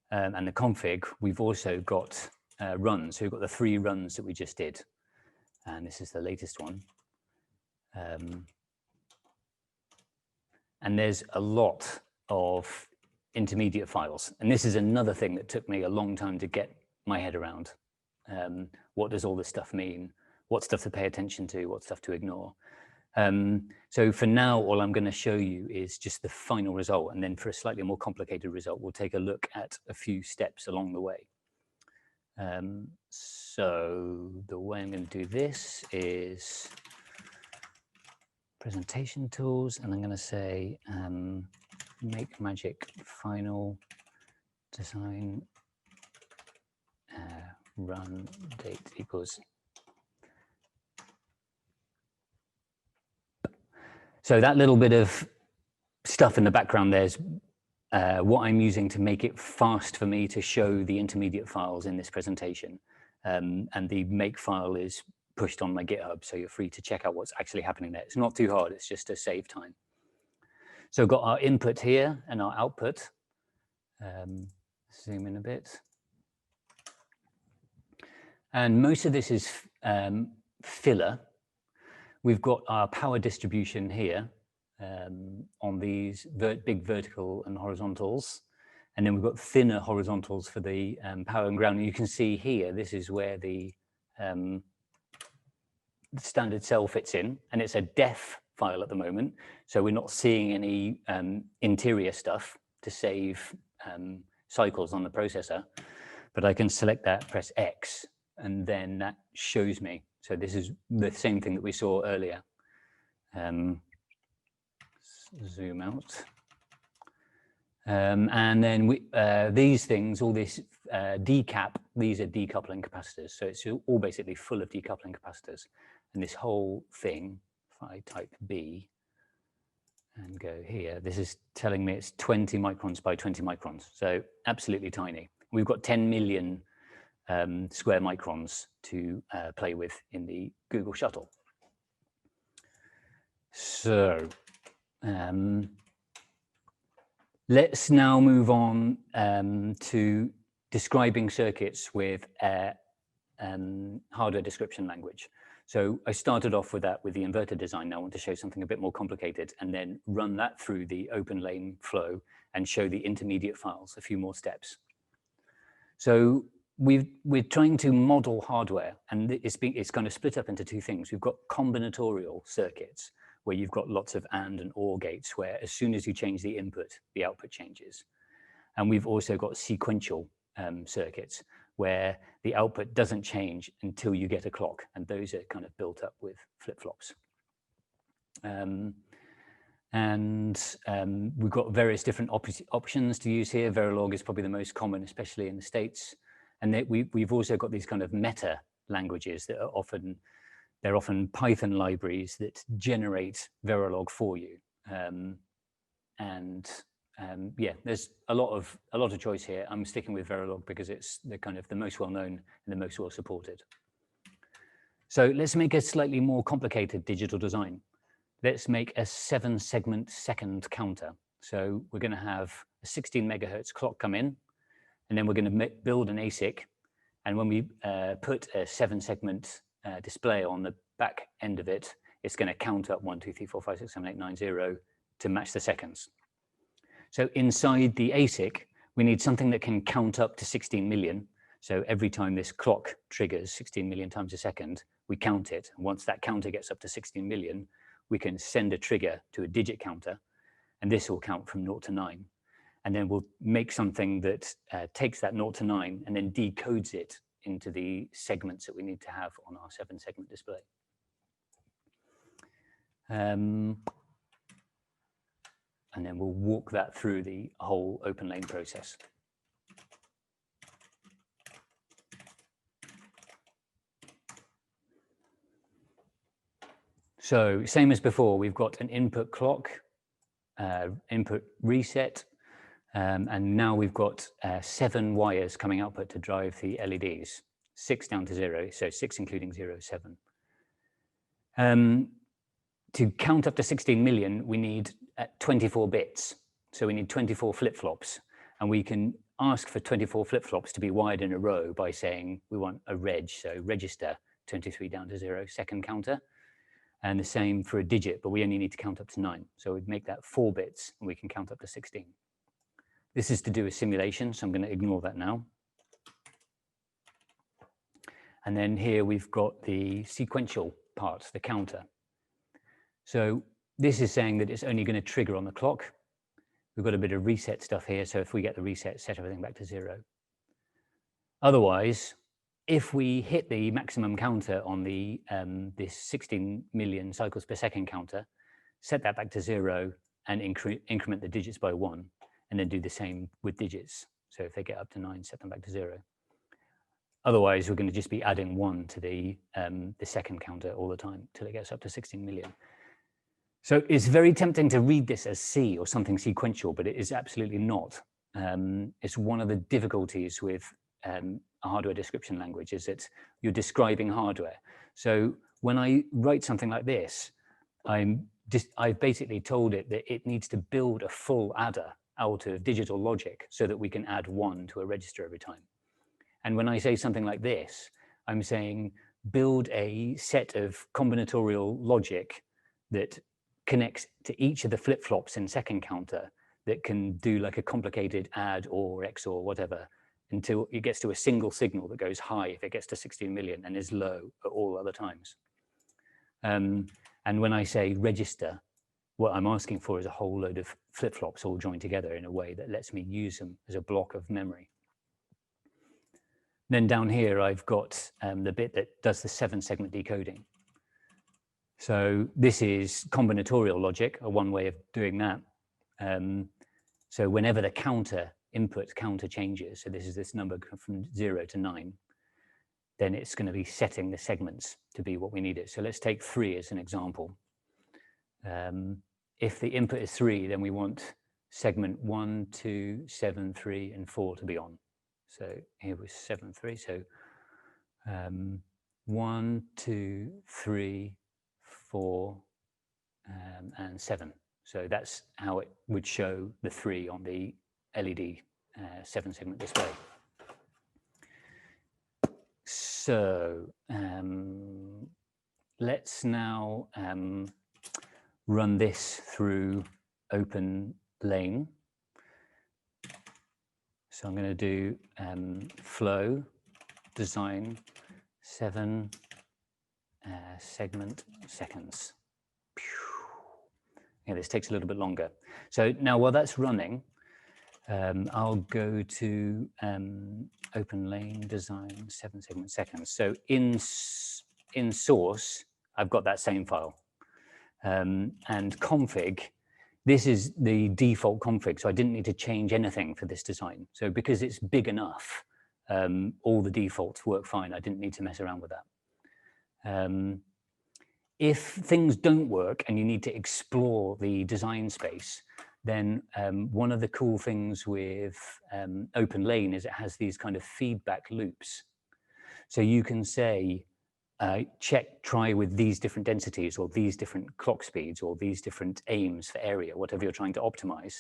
and the config, we've also got runs. So we've got the 3 runs that we just did. And this is the latest one. And there's a lot of intermediate files. And this is another thing that took me a long time to get my head around. What does all this stuff mean? What stuff to pay attention to? What stuff to ignore? So for now, all I'm going to show you is just the final result. And then for a slightly more complicated result, we'll take a look at a few steps along the way. So the way I'm going to do this is presentation tools, and I'm going to say make magic final design run date equals. So that little bit of stuff in the background there's what I'm using to make it fast for me to show the intermediate files in this presentation. And the make file is pushed on my GitHub, so you're free to check out what's actually happening there. It's not too hard, it's just to save time. So we've got our input here and our output. Zoom in a bit. And most of this is filler. We've got our power distribution here on these big vertical and horizontals. And then we've got thinner horizontals for the power and ground. And you can see here, this is where the standard cell fits in. And it's a def file at the moment. So we're not seeing any interior stuff to save cycles on the processor. But I can select that, press X, and then that shows me. So this is the same thing that we saw earlier. Zoom out. And then these things, all this decap, these are decoupling capacitors. So it's all basically full of decoupling capacitors. And this whole thing, if I type B and go here, this is telling me it's 20 microns by 20 microns. So absolutely tiny. We've got 10 million square microns to play with in the Google shuttle. So let's now move on to describing circuits with hardware description language. So I started off with that with the inverter design. Now I want to show something a bit more complicated and then run that through the Openlane flow and show the intermediate files, a few more steps. So we're trying to model hardware, and it's kind of split up into 2 things. We've got combinatorial circuits where you've got lots of AND and OR gates where as soon as you change the input, the output changes. And we've also got sequential circuits where the output doesn't change until you get a clock, and those are kind of built up with flip-flops. We've got various different options to use here. Verilog is probably the most common, especially in the States. And we've also got these kind of meta languages that are often Python libraries that generate Verilog for you. Yeah, there's a lot of choice here. I'm sticking with Verilog because it's the most well-known and the most well-supported. So let's make a slightly more complicated digital design. Let's make a 7-segment second counter. So we're going to have a 16 megahertz clock come in, and then we're going to build an ASIC. And when we put a 7-segment display on the back end of it, it's going to count up 1, 2, 3, 4, 5, 6, 7, 8, 9, 0 to match the seconds. So inside the ASIC, we need something that can count up to 16 million. So every time this clock triggers 16 million times a second, we count it. And once that counter gets up to 16 million, we can send a trigger to a digit counter, and this will count from 0 to 9. And then we'll make something that takes that 0 to 9 and then decodes it into the segments that we need to have on our 7-segment display. And then we'll walk that through the whole Openlane process. So same as before, we've got an input clock, input reset, and now we've got 7 wires coming output to drive the LEDs, 6 down to 0, so 6 including 0, 7. To count up to 16 million, we need 24 bits. So we need 24 flip-flops, and we can ask for 24 flip-flops to be wired in a row by saying we want a reg, so register 23 down to 0, second counter. And the same for a digit, but we only need to count up to 9. So we'd make that 4 bits, and we can count up to 16. This is to do a simulation, so I'm going to ignore that now. And then here we've got the sequential part, the counter. So this is saying that it's only going to trigger on the clock. We've got a bit of reset stuff here, so if we get the reset, set everything back to 0. Otherwise, if we hit the maximum counter on the this 16 million cycles per second counter, set that back to 0 and increment the digits by 1, and then do the same with digits. So if they get up to 9, set them back to 0. Otherwise, we're going to just be adding 1 to the second counter all the time till it gets up to 16 million. So it's very tempting to read this as C or something sequential, but it is absolutely not. It's one of the difficulties with a hardware description language is that you're describing hardware. So when I write something like this, I've basically told it that it needs to build a full adder out of digital logic so that we can add 1 to a register every time. And when I say something like this, I'm saying build a set of combinatorial logic that connects to each of the flip-flops in second counter that can do like a complicated add or XOR whatever until it gets to a single signal that goes high if it gets to 16 million and is low at all other times. And when I say register, what I'm asking for is a whole load of flip-flops all joined together in a way that lets me use them as a block of memory. Then down here, I've got the bit that does the 7-segment decoding. So this is combinatorial logic, one way of doing that. So whenever the input counter changes, so this is this number from 0 to 9, then it's going to be setting the segments to be what we need it. So let's take 3 as an example. If the input is 3, then we want segment 1, 2, 7, 3, and 4 to be on. So here was 7, 3. So 1, 2, 3, 4, and 7. So that's how it would show the 3 on the LED 7-segment display. So let's now run this through Openlane. So I'm going to do flow design 7-segment seconds. Yeah, this takes a little bit longer. So now while that's running, I'll go to Openlane design 7-segment seconds. So in source, I've got that same file. And config, this is the default config, so I didn't need to change anything for this design. So because it's big enough, all the defaults work fine. I didn't need to mess around with that. If things don't work and you need to explore the design space, then one of the cool things with Openlane is it has these kind of feedback loops. So you can say, try with these different densities or these different clock speeds or these different aims for area, whatever you're trying to optimize.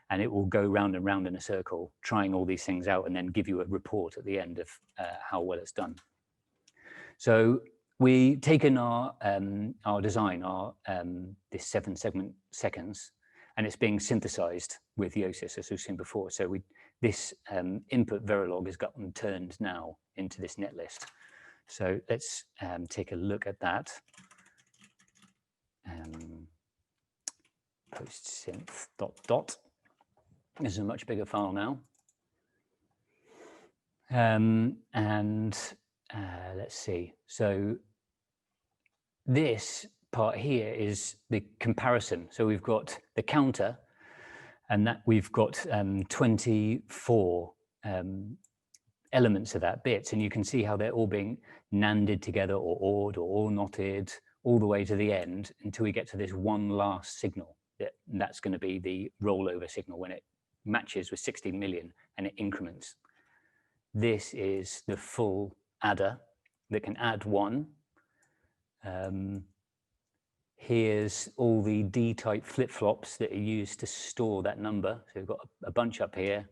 And it will go round and round in a circle, trying all these things out and then give you a report at the end of how well it's done. So we taken our design, this 7 seconds, and it's being synthesized with the OSIS as we've seen before. So this input Verilog has gotten turned now into this netlist. So let's take a look at that. Postsynth ... This is a much bigger file now. Let's see. So this part here is the comparison. So we've got the counter, and that we've got 24 elements of that bits, and you can see how they're all being NANDed together or ORed or all knotted all the way to the end until we get to this one last signal. That's going to be the rollover signal when it matches with 16 million and it increments. This is the full adder that can add 1. Here's all the D-type flip-flops that are used to store that number. So we've got a bunch up here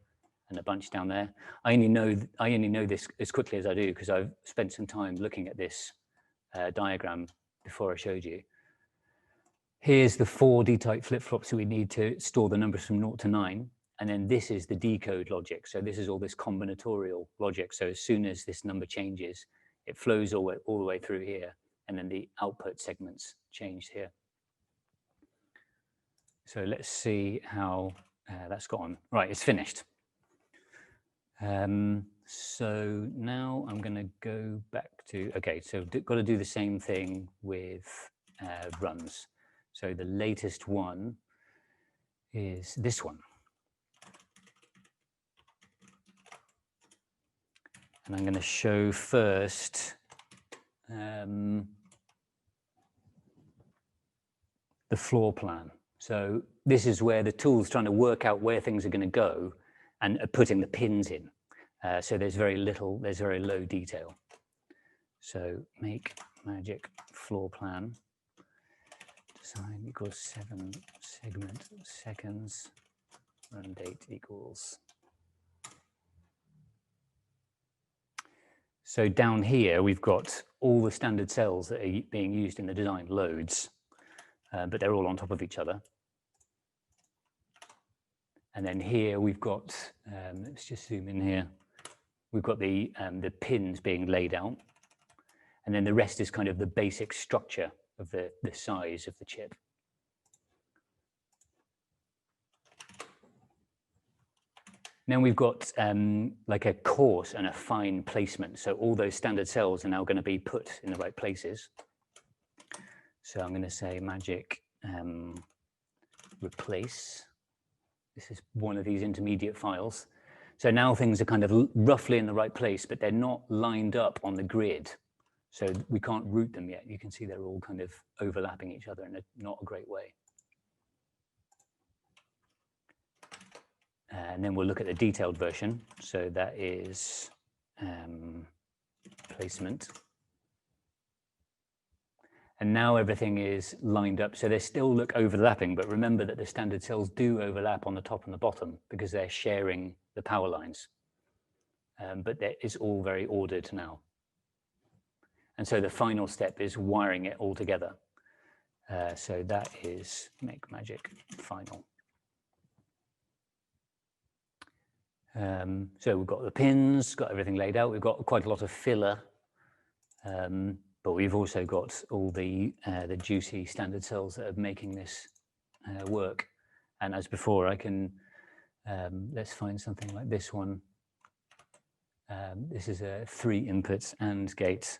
and a bunch down there. I only know this as quickly as I do because I've spent some time looking at this diagram before I showed you. Here's the 4 D-type flip-flops that we need to store the numbers from 0 to 9. And then this is the decode logic. So this is all this combinatorial logic. So as soon as this number changes, it flows all the way through here. And then the output segments changed here. So let's see how that's gone. Right, it's finished. So now I'm going to go back to, okay, so got to do the same thing with runs. So the latest one is this one. And I'm going to show first the floor plan. So this is where the tool's trying to work out where things are going to go and putting the pins in. So there's very low detail. So make magic floor plan. Design equals 7 segment seconds. Run date equals. So down here, we've got all the standard cells that are being used in the design loads, but they're all on top of each other. And then here we've got, let's just zoom in here. We've got the pins being laid out. And then the rest is kind of the basic structure of the size of the chip. Then we've got like a coarse and a fine placement. So all those standard cells are now going to be put in the right places. So I'm going to say magic replace. This is one of these intermediate files. So now things are kind of roughly in the right place, but they're not lined up on the grid. So we can't route them yet. You can see they're all kind of overlapping each other in not a great way. And then we'll look at the detailed version. So that is placement. And now everything is lined up. So they still look overlapping, but remember that the standard cells do overlap on the top and the bottom because they're sharing the power lines. But it's all very ordered now. And so the final step is wiring it all together. So that is make magic final. So we've got the pins, got everything laid out. We've got quite a lot of filler, but we've also got all the juicy standard cells that are making this work. And as before, I can, let's find something like this one. This is a 3 inputs and gates.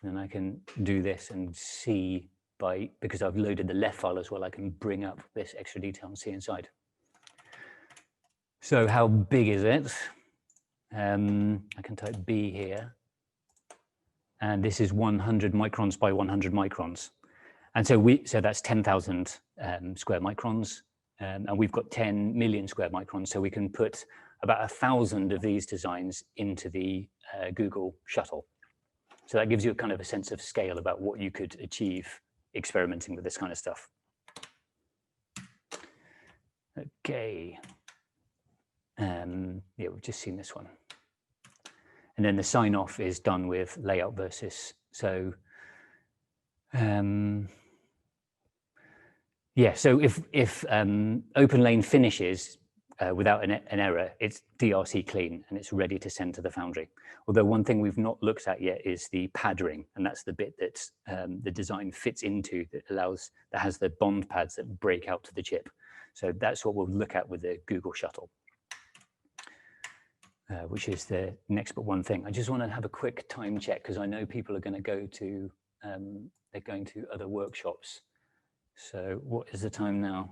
And I can do this and see because I've loaded the left file as well, I can bring up this extra detail and see inside. So how big is it? I can type B here. And this is 100 microns by 100 microns. And so that's 10,000 square microns. And we've got 10 million square microns. So we can put about 1,000 of these designs into the Google shuttle. So that gives you a kind of a sense of scale about what you could achieve experimenting with this kind of stuff. Okay. Yeah, we've just seen this one. And then the sign off is done with layout versus. So Yeah, so if Openlane finishes without an error, it's DRC clean and it's ready to send to the foundry. Although one thing we've not looked at yet is the pad ring, and that's the bit that the design fits into that has the bond pads that break out to the chip. So that's what we'll look at with the Google shuttle, which is the next but one thing. I just want to have a quick time check because I know people are going to go to they're going to other workshops. So what is the time now?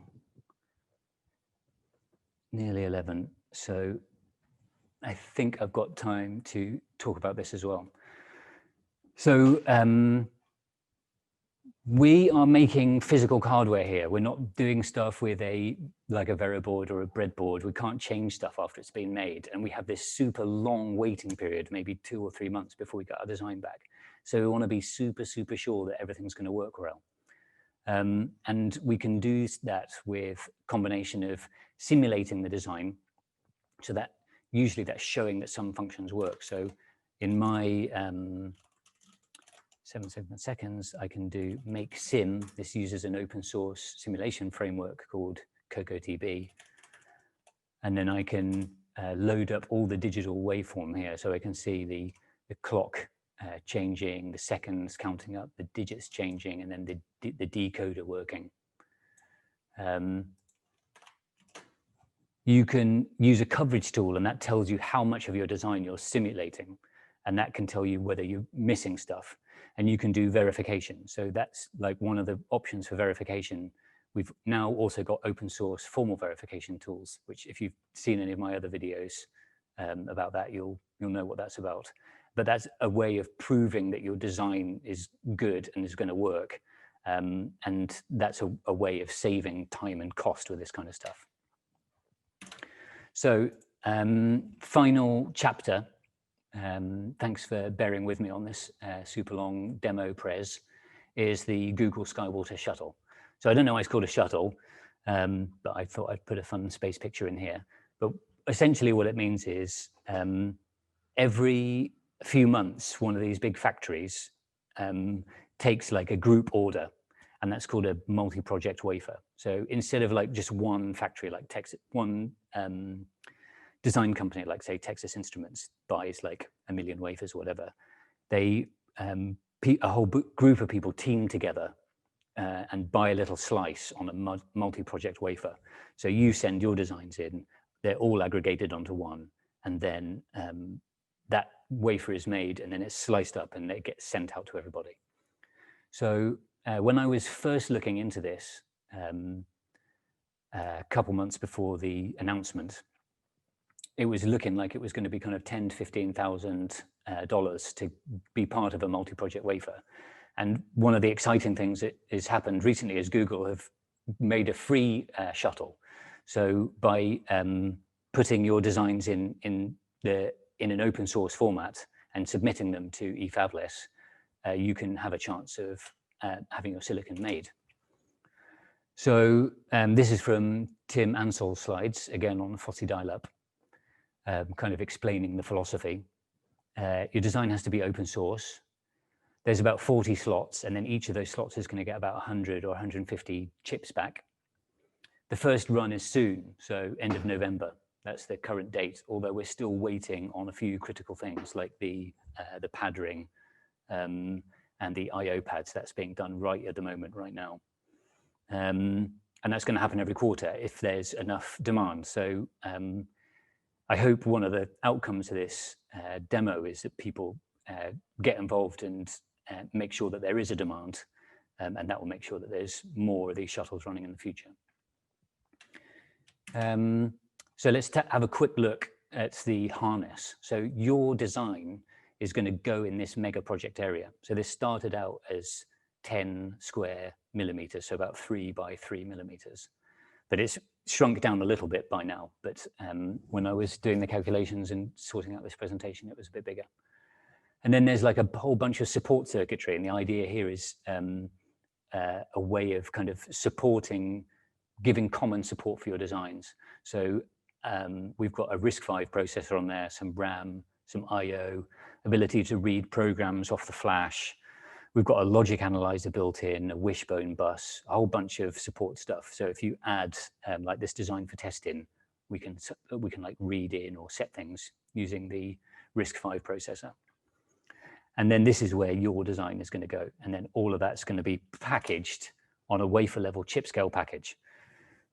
Nearly 11. So I think I've got time to talk about this as well. So we are making physical hardware here. We're not doing stuff with like a Veroboard or a breadboard. We can't change stuff after it's been made. And we have this super long waiting period, maybe 2 or 3 months before we get our design back. So we want to be super, super sure that everything's going to work well. And we can do that with a combination of simulating the design. So that usually that's showing that some functions work. So in my 7 seconds, I can do make sim. This uses an open source simulation framework called CocoaDB. And then I can load up all the digital waveform here. So I can see the clock changing, the seconds counting up, the digits changing, and then the decoder working. You can use a coverage tool, and that tells you how much of your design you're simulating, and that can tell you whether you're missing stuff. And you can do verification. So that's like one of the options for verification. We've now also got open source formal verification tools, which if you've seen any of my other videos about that, you'll know what that's about. But that's a way of proving that your design is good and is going to work. And that's a way of saving time and cost with this kind of stuff. So final chapter. Thanks for bearing with me on this super long demo pres, is the Google Skywater shuttle. So I don't know why it's called a shuttle, but I thought I'd put a fun space picture in here. But essentially what it means is every few months, one of these big factories takes like a group order, and that's called a multi-project wafer. So instead of like just one factory, like one design company, like say Texas Instruments buys like 1 million wafers or whatever, they, a whole group of people team together and buy a little slice on a multi-project wafer. So you send your designs in, they're all aggregated onto one, and then that wafer is made and then it's sliced up and it gets sent out to everybody. So when I was first looking into this a couple months before the announcement, it was looking like it was going to be kind of $10,000 to $15,000 to be part of a multi-project wafer. And one of the exciting things that has happened recently is Google have made a free shuttle. So by putting your designs in an open source format and submitting them to eFabless, you can have a chance of having your silicon made. So this is from Tim Ansel's slides, again on the FOSSI dial-up, kind of explaining the philosophy. Your design has to be open source. There's about 40 slots, and then each of those slots is going to get about 100 or 150 chips back. The first run is soon, so end of November. That's the current date, although we're still waiting on a few critical things like the pad ring and the I/O pads. That's being done right at the moment, right now. And that's going to happen every quarter if there's enough demand. So I hope one of the outcomes of this demo is that people get involved and make sure that there is a demand, and that will make sure that there's more of these shuttles running in the future. So let's have a quick look at the harness. So your design is going to go in this mega project area. So this started out as 10 square millimeters, so about 3 by 3 millimeters. But it's shrunk down a little bit by now. But when I was doing the calculations and sorting out this presentation, it was a bit bigger. And then there's like a whole bunch of support circuitry. And the idea here is a way of kind of supporting, giving common support for your designs. So we've got a RISC-V processor on there, some RAM, some I/O, ability to read programs off the flash. We've got a logic analyzer built in, a wishbone bus, a whole bunch of support stuff. So if you add like this design for testing, we can like read in or set things using the RISC-V processor. And then this is where your design is going to go. And then all of that's going to be packaged on a wafer level chip scale package.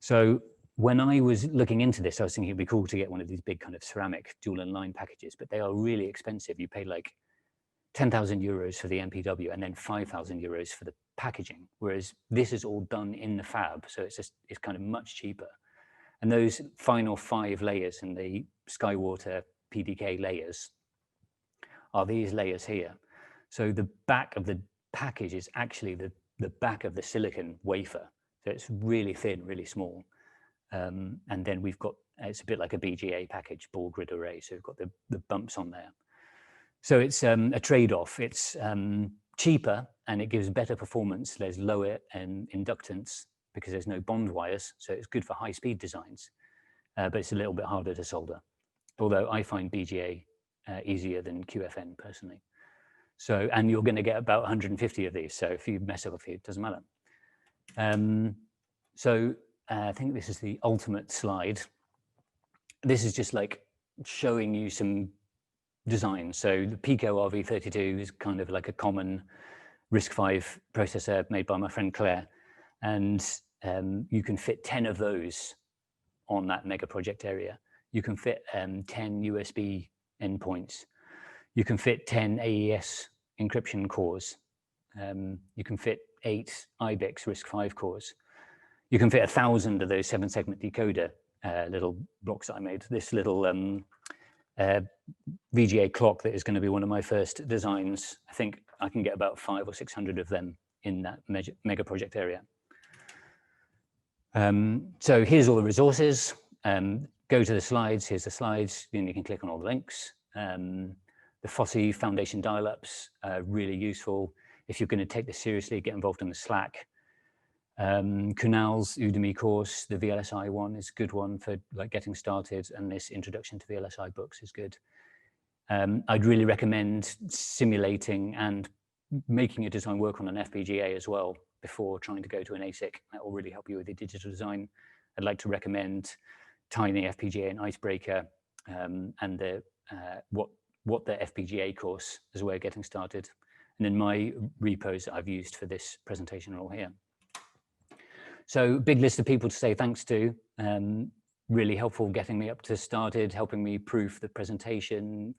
So when I was looking into this, I was thinking it'd be cool to get one of these big kind of ceramic dual inline packages, but they are really expensive. You pay like 10,000 euros for the MPW and then 5,000 euros for the packaging. Whereas this is all done in the fab. So it's kind of much cheaper. And those final 5 layers in the Skywater PDK layers are these layers here. So the back of the package is actually the back of the silicon wafer. So it's really thin, really small. And then we've got, it's a bit like a BGA package, ball grid array. So we've got the bumps on there. So it's a trade-off. It's cheaper and it gives better performance. There's lower inductance because there's no bond wires. So it's good for high-speed designs, but it's a little bit harder to solder. Although I find BGA easier than QFN personally. So, and you're going to get about 150 of these. So if you mess up a few, it doesn't matter. I think this is the ultimate slide. This is just like showing you some designs. So the Pico RV32 is kind of like a common RISC-V processor made by my friend Claire. And you can fit 10 of those on that mega project area. You can fit 10 USB endpoints. You can fit 10 AES encryption cores. You can fit 8 IBIX RISC-V cores. You can fit 1,000 of those 7-segment decoder little blocks that I made. This little VGA clock that is going to be one of my first designs. I think I can get about 500 or 600 of them in that mega project area. So here's all the resources. Go to the slides. Here's the slides. Then you can click on all the links. The FOSSI Foundation dial-ups are really useful. If you're going to take this seriously, get involved in the Slack. Kunal's Udemy course, the VLSI one is a good one for like getting started, and this Introduction to VLSI books is good. I'd really recommend simulating and making a design work on an FPGA as well before trying to go to an ASIC. That will really help you with your digital design. I'd like to recommend Tiny FPGA and Icebreaker, and the what the FPGA course as a way of getting started. And then my repos that I've used for this presentation are all here. So big list of people to say thanks to. Really helpful getting me up to started, helping me proof the presentation,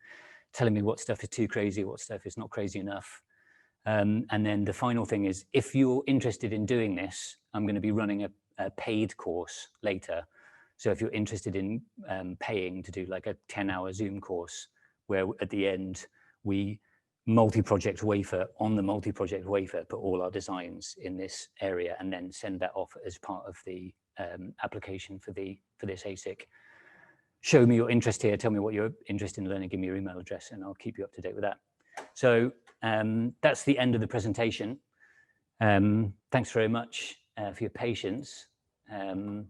telling me what stuff is too crazy, what stuff is not crazy enough. And then the final thing is, if you're interested in doing this, I'm going to be running a paid course later. So if you're interested in paying to do like a 10-hour Zoom course, where at the end we multi-project wafer on the multi-project wafer, put all our designs in this area, and then send that off as part of the application for this ASIC. Show me your interest here. Tell me what you're interested in learning. Give me your email address, and I'll keep you up to date with that. So that's the end of the presentation. Thanks very much for your patience. And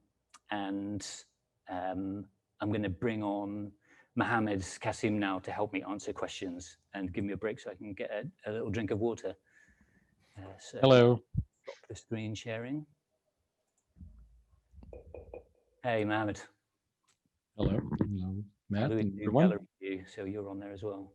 I'm going to bring on Mohammed Kasim now to help me answer questions and give me a break so I can get a little drink of water. So hello. Stop the screen sharing. Hey, Mohammed. Hello. Hello, Matt. Gallery view, so you're on there as well.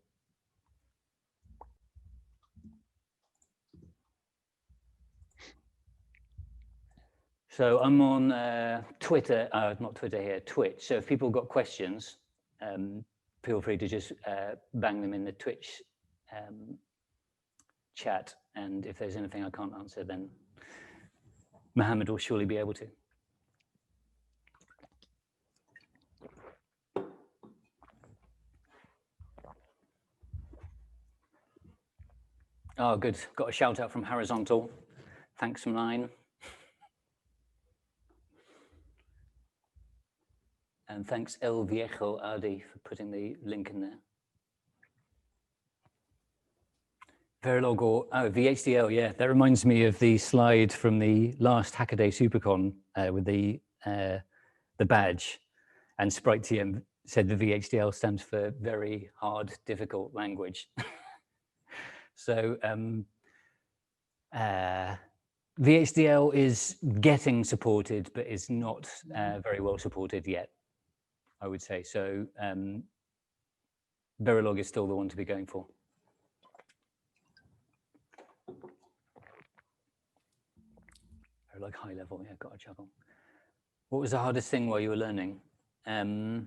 So I'm on Twitter, not Twitter here, Twitch. So if people got questions, feel free to just bang them in the Twitch chat. And if there's anything I can't answer, then Mohammed will surely be able to. Oh, good. Got a shout out from Horizontal. Thanks from Line. And thanks El Viejo Adi for putting the link in there. Verilog or VHDL, yeah, that reminds me of the slide from the last Hackaday Supercon with the badge, and Sprite TM said the VHDL stands for very hard, difficult language. So VHDL is getting supported, but is not very well supported yet, I would say. So Verilog is still the one to be going for. Verilog high level, yeah, got a chuckle. What was the hardest thing while you were learning? I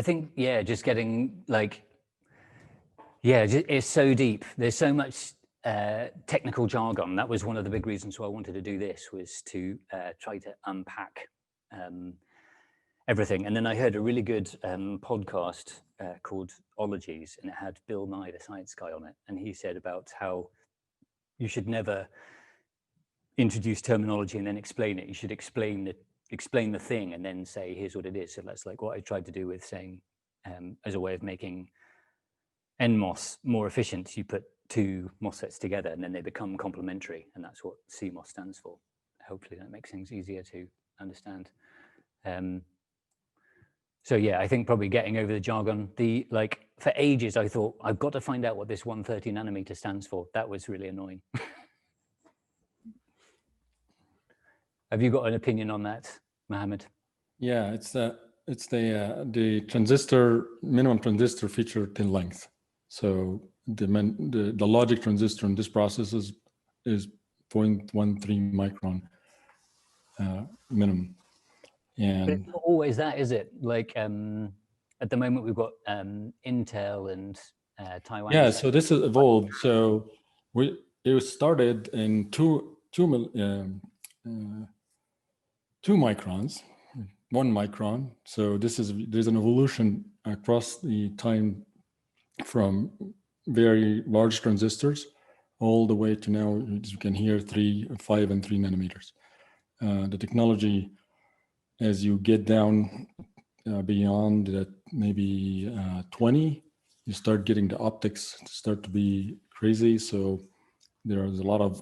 think, yeah, just getting like, yeah, it's so deep. There's so much technical jargon. That was one of the big reasons why I wanted to do this, was to try to unpack everything. And then I heard a really good podcast called Ologies, and it had Bill Nye, the science guy, on it. And he said about how you should never introduce terminology and then explain it. You should explain the thing and then say, here's what it is. So that's like what I tried to do with saying, as a way of making NMOS more efficient, you put two MOSFETs together and then they become complementary, and that's what CMOS stands for. Hopefully that makes things easier to understand. So yeah, I think probably getting over the jargon. Like for ages, I thought I've got to find out what this 130 nanometer stands for. That was really annoying. Have you got an opinion on that, Mohammed? Yeah, it's the transistor minimum transistor feature pin length. So the logic transistor in this process is 0.13 micron minimum. And but it's not always that, is it? Like at the moment we've got Intel and Taiwan. Yeah, so this has evolved. So it started in two microns, 1 micron. So there's an evolution across the time from very large transistors all the way to now, as you can hear, 3, 5, and 3 nanometers. The technology, as you get down beyond that, maybe 20, you start getting the optics start to be crazy. So there is a lot of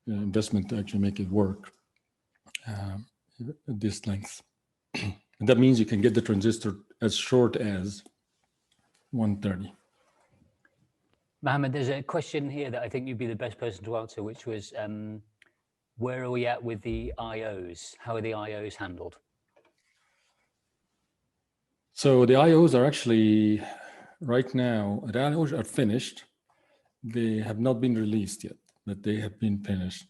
investment to actually make it work at this length. And that means you can get the transistor as short as 130. Mohammed, there's a question here that I think you'd be the best person to answer, which was, where are we at with the IOs? How are the IOs handled? So the IOs are actually, right now, the IOs are finished. They have not been released yet, but they have been finished.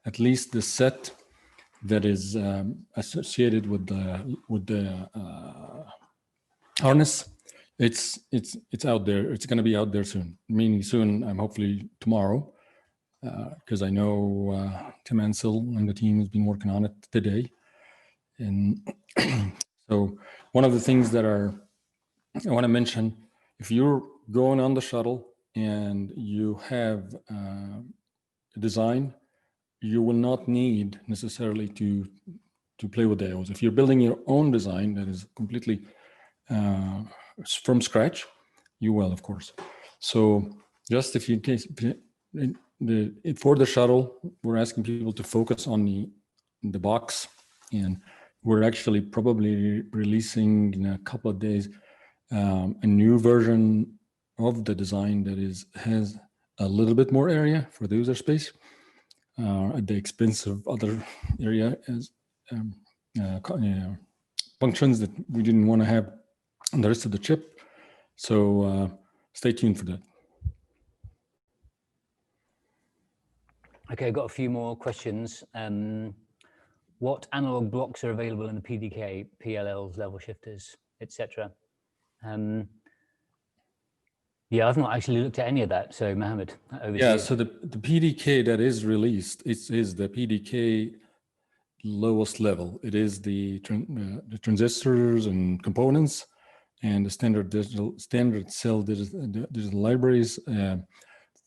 At least the set that is associated with the harness, it's out there. It's going to be out there soon. Meaning soon, hopefully tomorrow, because I know Tim Ansel and the team has been working on it today. And so one of the things that I want to mention, if you're going on the shuttle and you have a design, you will not need necessarily to play with the IOs. If you're building your own design that is completely from scratch, you will, of course. So just if you case for the shuttle, we're asking people to focus on the box, and we're actually probably releasing in a couple of days a new version of the design that has a little bit more area for the user space at the expense of other area as functions that we didn't want to have on the rest of the chip. So stay tuned for that. Okay, I've got a few more questions. What analog blocks are available in the PDK, PLLs, level shifters, etc.? Yeah, I've not actually looked at any of that. So Mohammed, over to you. So the PDK that is released, is the PDK lowest level. It is the transistors and components and the standard cell digital libraries,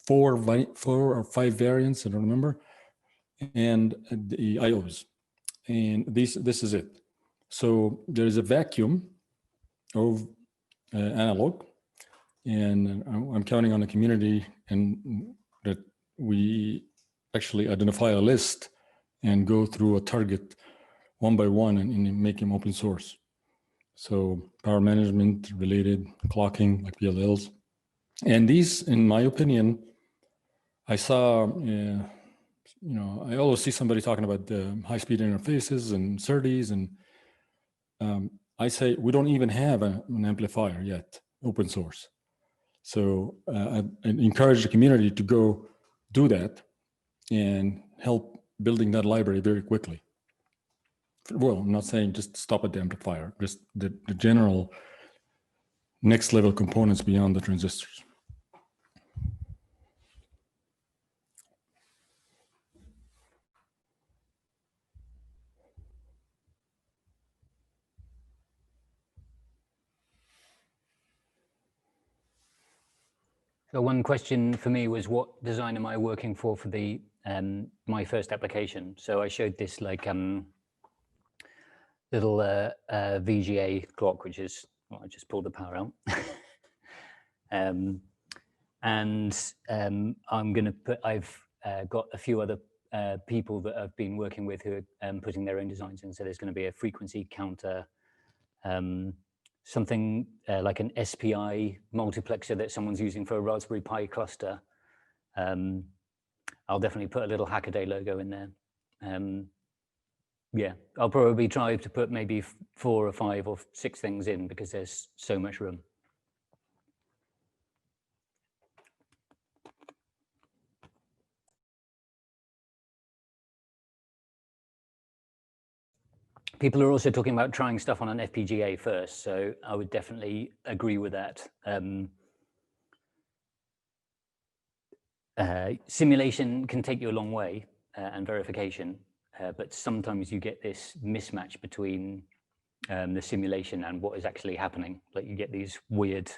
4 or 5 variants, I don't remember, and the IOs. And this is it. So there is a vacuum of analog, and I'm counting on the community and that we actually identify a list and go through a target one by one and make them open source. So power management related clocking like PLLs. And these, in my opinion, I saw, I always see somebody talking about the high-speed interfaces and SerDes, and I say we don't even have an amplifier yet, open source. So I encourage the community to go do that and help building that library very quickly. Well, I'm not saying just stop at the amplifier, just the general next level components beyond the transistors. So one question for me was, what design am I working for the my first application? So I showed this like little VGA clock, which is, well, I just pulled the power out. I'm going to put, I've got a few other people that I've been working with who are putting their own designs in. So there's going to be a frequency counter, something like an SPI multiplexer that someone's using for a Raspberry Pi cluster. I'll definitely put a little Hackaday logo in there. Yeah, I'll probably try to put maybe 4 or 5 or 6 things in because there's so much room. People are also talking about trying stuff on an FPGA first, so I would definitely agree with that. Simulation can take you a long way and verification, but sometimes you get this mismatch between the simulation and what is actually happening. Like you get these weird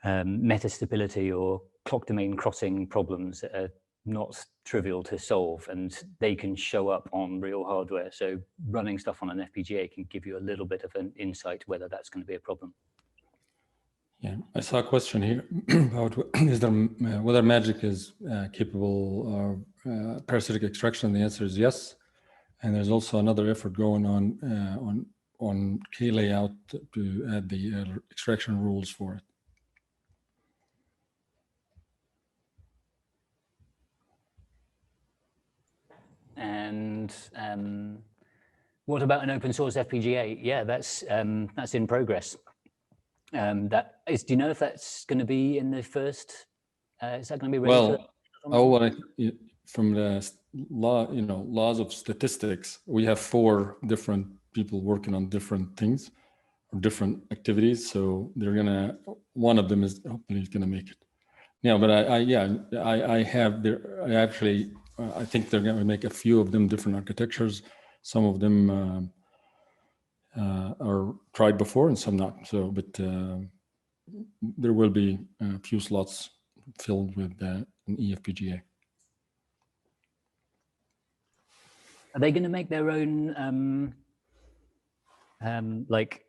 metastability or clock domain crossing problems that are not trivial to solve, and they can show up on real hardware. So running stuff on an FPGA can give you a little bit of an insight whether that's going to be a problem. Yeah, I saw a question here about whether Magic is capable of parasitic extraction. The answer is yes. And there's also another effort going on K layout to add the extraction rules for it. And what about an open source FPGA? Yeah, that's in progress. Do you know if that's going to be in the first? Is that going to be ready? Well, from the law, laws of statistics, we have 4 different people working on different things or different activities. So one of them is hopefully going to make it. Yeah, but I think they're going to make a few of them different architectures. Some of them are tried before and some not. So, but there will be a few slots filled with an eFPGA. Are they going to make their own like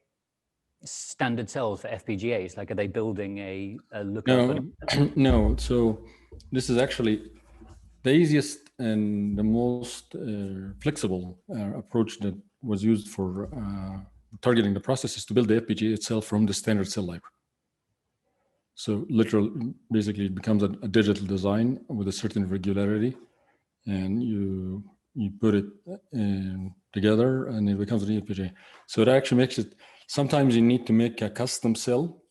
standard cells for FPGAs? Like, are they building a lookup? No. So this is actually the easiest and the most flexible approach that was used for targeting the process is to build the FPGA itself from the standard cell library. So basically it becomes a digital design with a certain regularity, and you put it together and it becomes an FPGA. So it actually makes it, sometimes you need to make a custom cell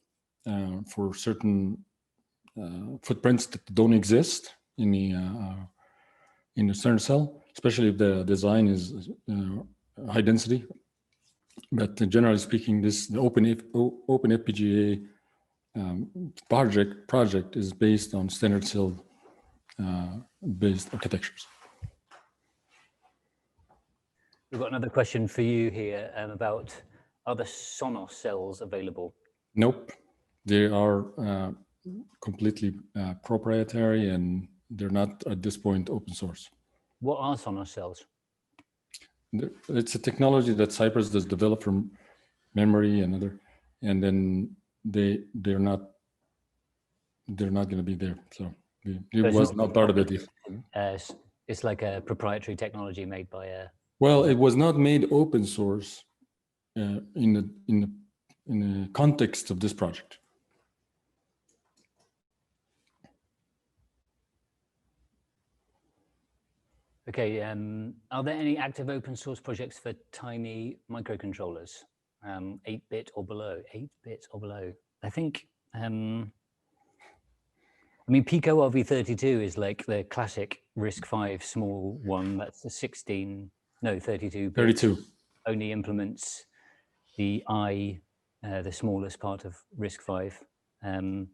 for certain footprints that don't exist in the standard cell, especially if the design is high density. But generally speaking, the open FPGA project is based on standard cell based architectures. We've got another question for you here about, are the Sonos cells available? Nope, they are completely proprietary, and they're not at this point open source. What are Sonos cells? It's a technology that Cypress does develop from memory and then they're not going to be there. So it was not part of it. It's like a proprietary technology made by a. Well, it was not made open source in the context of this project. Okay, are there any active open source projects for tiny microcontrollers, 8-bit or below? 8 bits or below? I think, I mean, Pico RV32 is like the classic RISC-V small one. That's a 32 bit. 32. Only implements the the smallest part of RISC-V. I mean,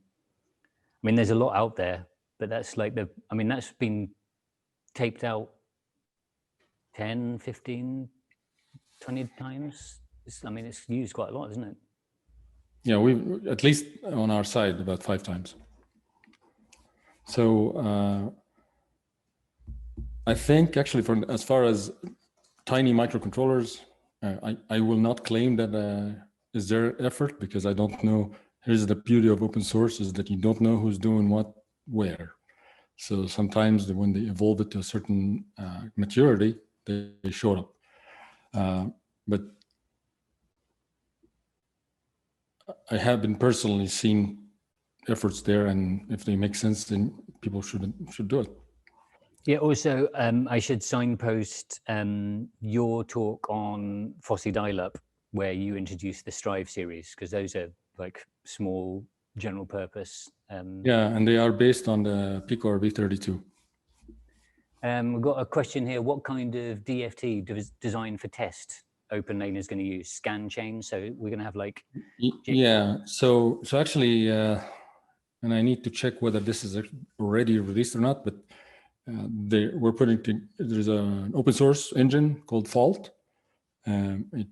there's a lot out there, but that's like I mean, that's been taped out 10, 15, 20 times. I mean, it's used quite a lot, isn't it? Yeah, we at least on our side about 5 times. So I think actually, as far as tiny microcontrollers, I will not claim that is their effort, because I don't know. Here's the beauty of open source, is that you don't know who's doing what where. So sometimes when they evolve it to a certain maturity, they show up. But I have been personally seen efforts there, and if they make sense, then people should do it. Yeah, also, I should signpost your talk on Fossey Dial-Up, where you introduced the Strive series, because those are like small general purpose. Yeah, and they are based on the Pico RV32. We've got a question here. What kind of DFT design for test Openlane is going to use? Scan chain? So we're going to have like... Yeah, so actually, and I need to check whether this is already released or not, but we're there's an open source engine called Fault. It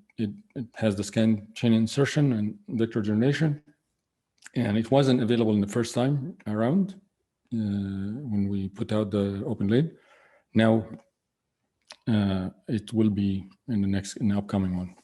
has the scan chain insertion and vector generation, and it wasn't available in the first time around when we put out the Openlane. Now it will be in the upcoming one.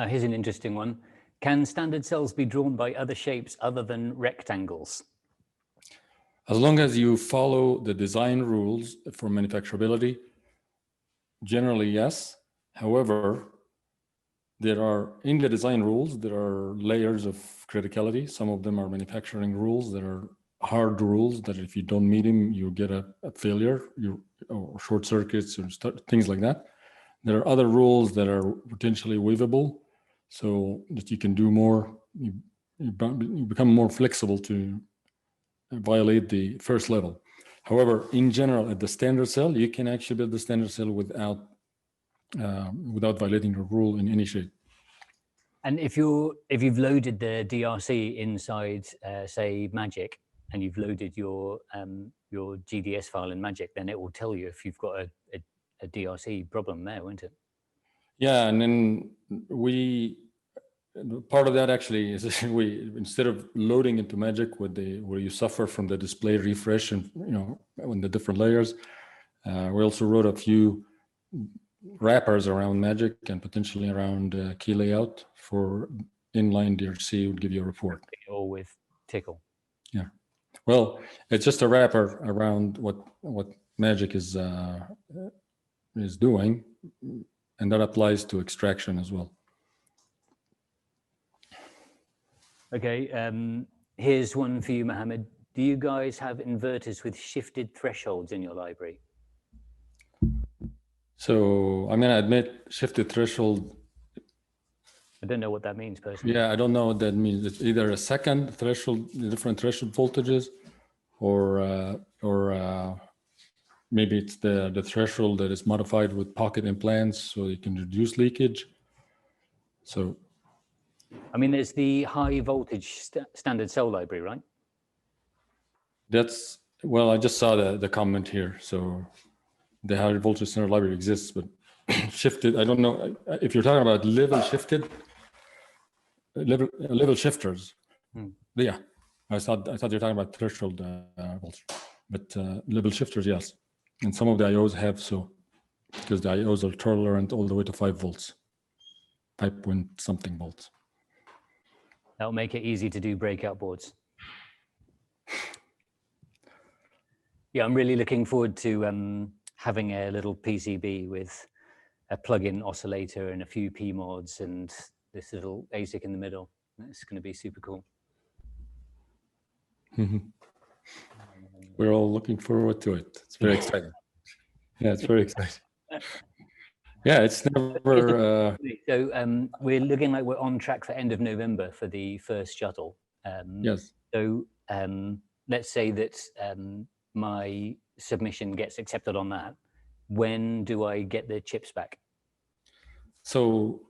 Here's an interesting one. Can standard cells be drawn by other shapes other than rectangles? As long as you follow the design rules for manufacturability, generally yes. However, in the design rules, there are layers of criticality. Some of them are manufacturing rules that are hard rules that if you don't meet them, you get a failure, or short circuits or things like that. There are other rules that are potentially waivable, so that you can do more. You become more flexible to violate the first level. However, in general, at the standard cell, you can actually build the standard cell without violating the rule in any shape. And if you've loaded the DRC inside, say, Magic, and you've loaded your GDS file in Magic, then it will tell you if you've got a DRC problem there, won't it? Yeah, and then part of that actually is instead of loading into Magic where you suffer from the display refresh and on the different layers, we also wrote a few wrappers around Magic and potentially around key layout for inline DRC would give you a report. Or with Tickle. Yeah, well, it's just a wrapper around what Magic is doing, and that applies to extraction as well. Okay, here's one for you, Mohammed. Do you guys have inverters with shifted thresholds in your library? So I'm going to admit shifted threshold. I don't know what that means personally. Yeah, I don't know what that means. It's either a second threshold, different threshold voltages, or maybe it's the threshold that is modified with pocket implants so you can reduce leakage. So, I mean, there's the high voltage standard cell library, right? Well, I just saw the comment here. So the high voltage standard library exists, but shifted, I don't know if you're talking about level shifters. Yeah, I thought you're talking about threshold voltage, but level shifters, yes. And some of the IOs have, so because the IOs are tolerant all the way to 5 volts, 5 point something volts. That'll make it easy to do breakout boards. Yeah, I'm really looking forward to having a little PCB with a plug-in oscillator and a few PMODs and this little ASIC in the middle. It's going to be super cool. We're all looking forward to it. It's very exciting. Yeah, it's very exciting. Yeah, it's never. So we're looking like we're on track for end of November for the first shuttle. Yes. So let's say that my submission gets accepted on that. When do I get the chips back? So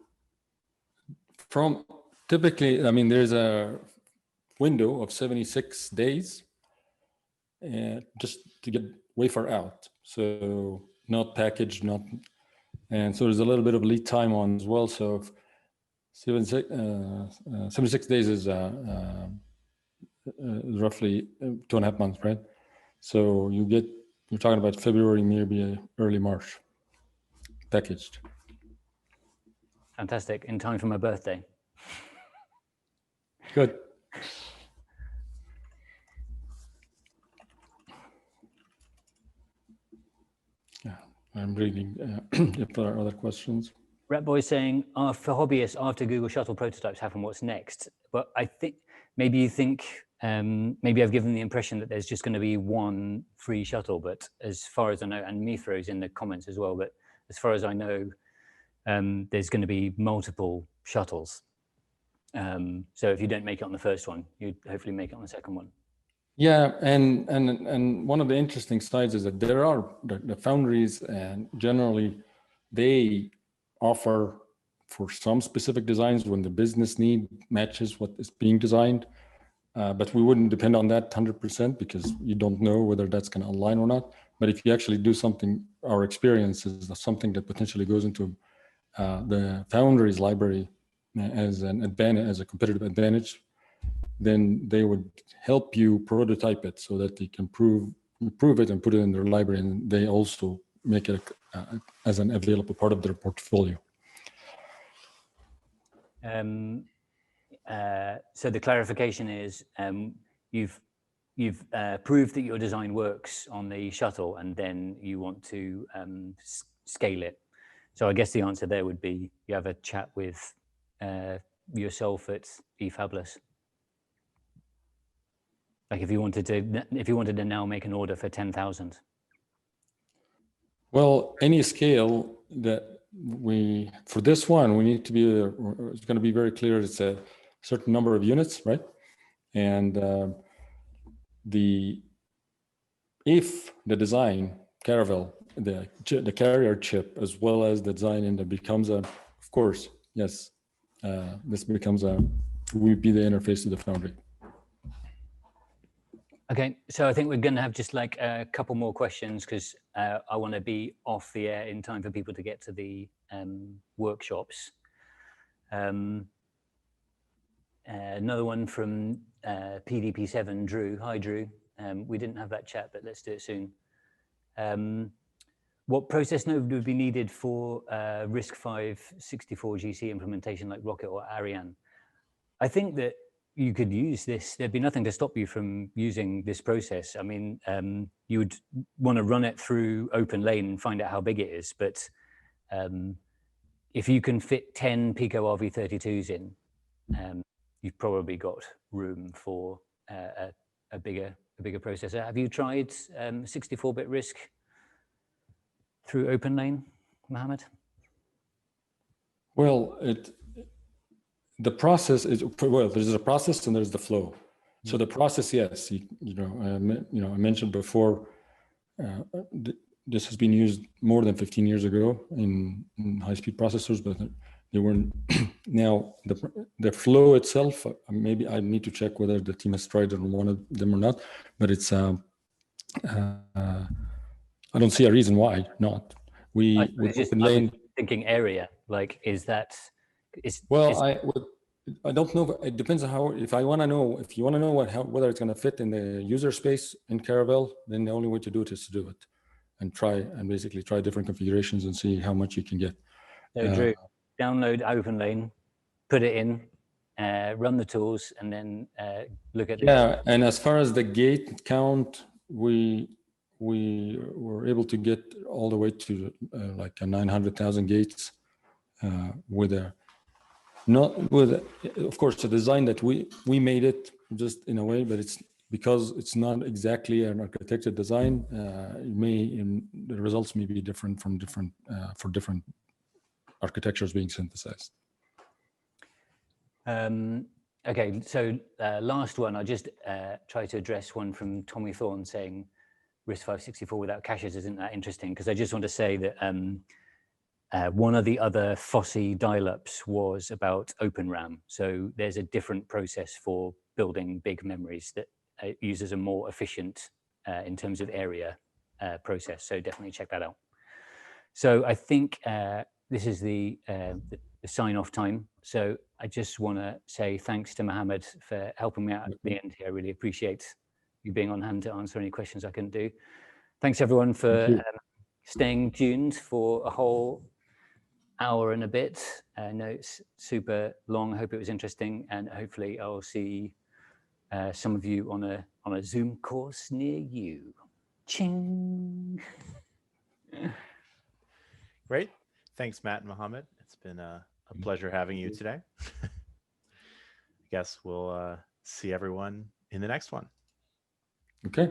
from typically, I mean, there's a window of 76 days just to get wafer out. So not packaged, not, and so there's a little bit of lead time on as well. So 76 days is roughly 2.5 months, right? So you're talking about February, maybe early March, packaged. Fantastic, in time for my birthday. Good. Yeah, I'm reading if there are other questions. Ratboy saying, for hobbyists, after Google Shuttle prototypes happen, what's next? But I think maybe you think, maybe I've given the impression that there's just going to be one free shuttle, but as far as I know, and Mithro's in the comments as well, but as far as I know, there's going to be multiple shuttles. So if you don't make it on the first one, you'd hopefully make it on the second one. Yeah, and one of the interesting sides is that there are the foundries, and generally they offer for some specific designs when the business need matches what is being designed, but we wouldn't depend on that 100% because you don't know whether that's going to align or not. But if you actually do something, our experience is something that potentially goes into the foundries library as an advantage, as a competitive advantage, then they would help you prototype it so that they can improve it and put it in their library, and they also make it as an available part of their portfolio. So the clarification is you've proved that your design works on the shuttle, and then you want to scale it. So I guess the answer there would be you have a chat with yourself at eFabless. Like if you wanted to now make an order for 10,000. Well, any scale that for this one, we need to be, it's going to be very clear. It's a certain number of units, right? And if the design, Caravelle, the carrier chip, as well as the design, and it becomes of course, yes, this becomes will be the interface to the foundry. Okay, so I think we're going to have just like a couple more questions because I want to be off the air in time for people to get to the workshops. Another one from PDP7, Drew. Hi, Drew. We didn't have that chat, but let's do it soon. What process node would be needed for RISC-V 64GC implementation like Rocket or Ariane? I think that you could use this. There'd be nothing to stop you from using this process. I mean, you would want to run it through Openlane and find out how big it is. But if you can fit 10 Pico RV32s in, you've probably got room for a bigger processor. Have you tried 64-bit RISC through Openlane, Mohammed? Well, the process is, well, there's a process and there's the flow. So the process, yes, I mentioned before, this has been used more than 15 years ago in high-speed processors, but they weren't. Now the flow itself, maybe I need to check whether the team has tried it on one of them or not, but it's I don't see a reason why not. We just thinking area, like I don't know. It depends on how. If you want to know whether it's going to fit in the user space in Caravelle, then the only way to do it is to do it, and basically try different configurations and see how much you can get. So Drew, download Openlane, put it in, run the tools, and then look at the Yeah, and as far as the gate count, we were able to get all the way to like a 900,000 gates with a not with of course a design that we made it just in a way, but it's because it's not exactly an architected design. The results may be different from different for different architectures being synthesized. Okay, so last one, I'll just try to address one from Tommy Thorne saying RISC-V64 without caches isn't that interesting, because I just want to say that one of the other FOSSI dial-ups was about Open RAM. So there's a different process for building big memories that uses a more efficient, in terms of area, process. So definitely check that out. So I think this is the sign-off time. So I just want to say thanks to Mohammed for helping me out at the end here. I really appreciate you being on hand to answer any questions I couldn't do. Thanks everyone for staying tuned for a whole hour and a bit. I know it's super long. I hope it was interesting, and hopefully I'll see some of you on a Zoom course near you. Ching. Great. Thanks, Matt and Mohammed. It's been a pleasure having you today. I guess we'll see everyone in the next one. Okay.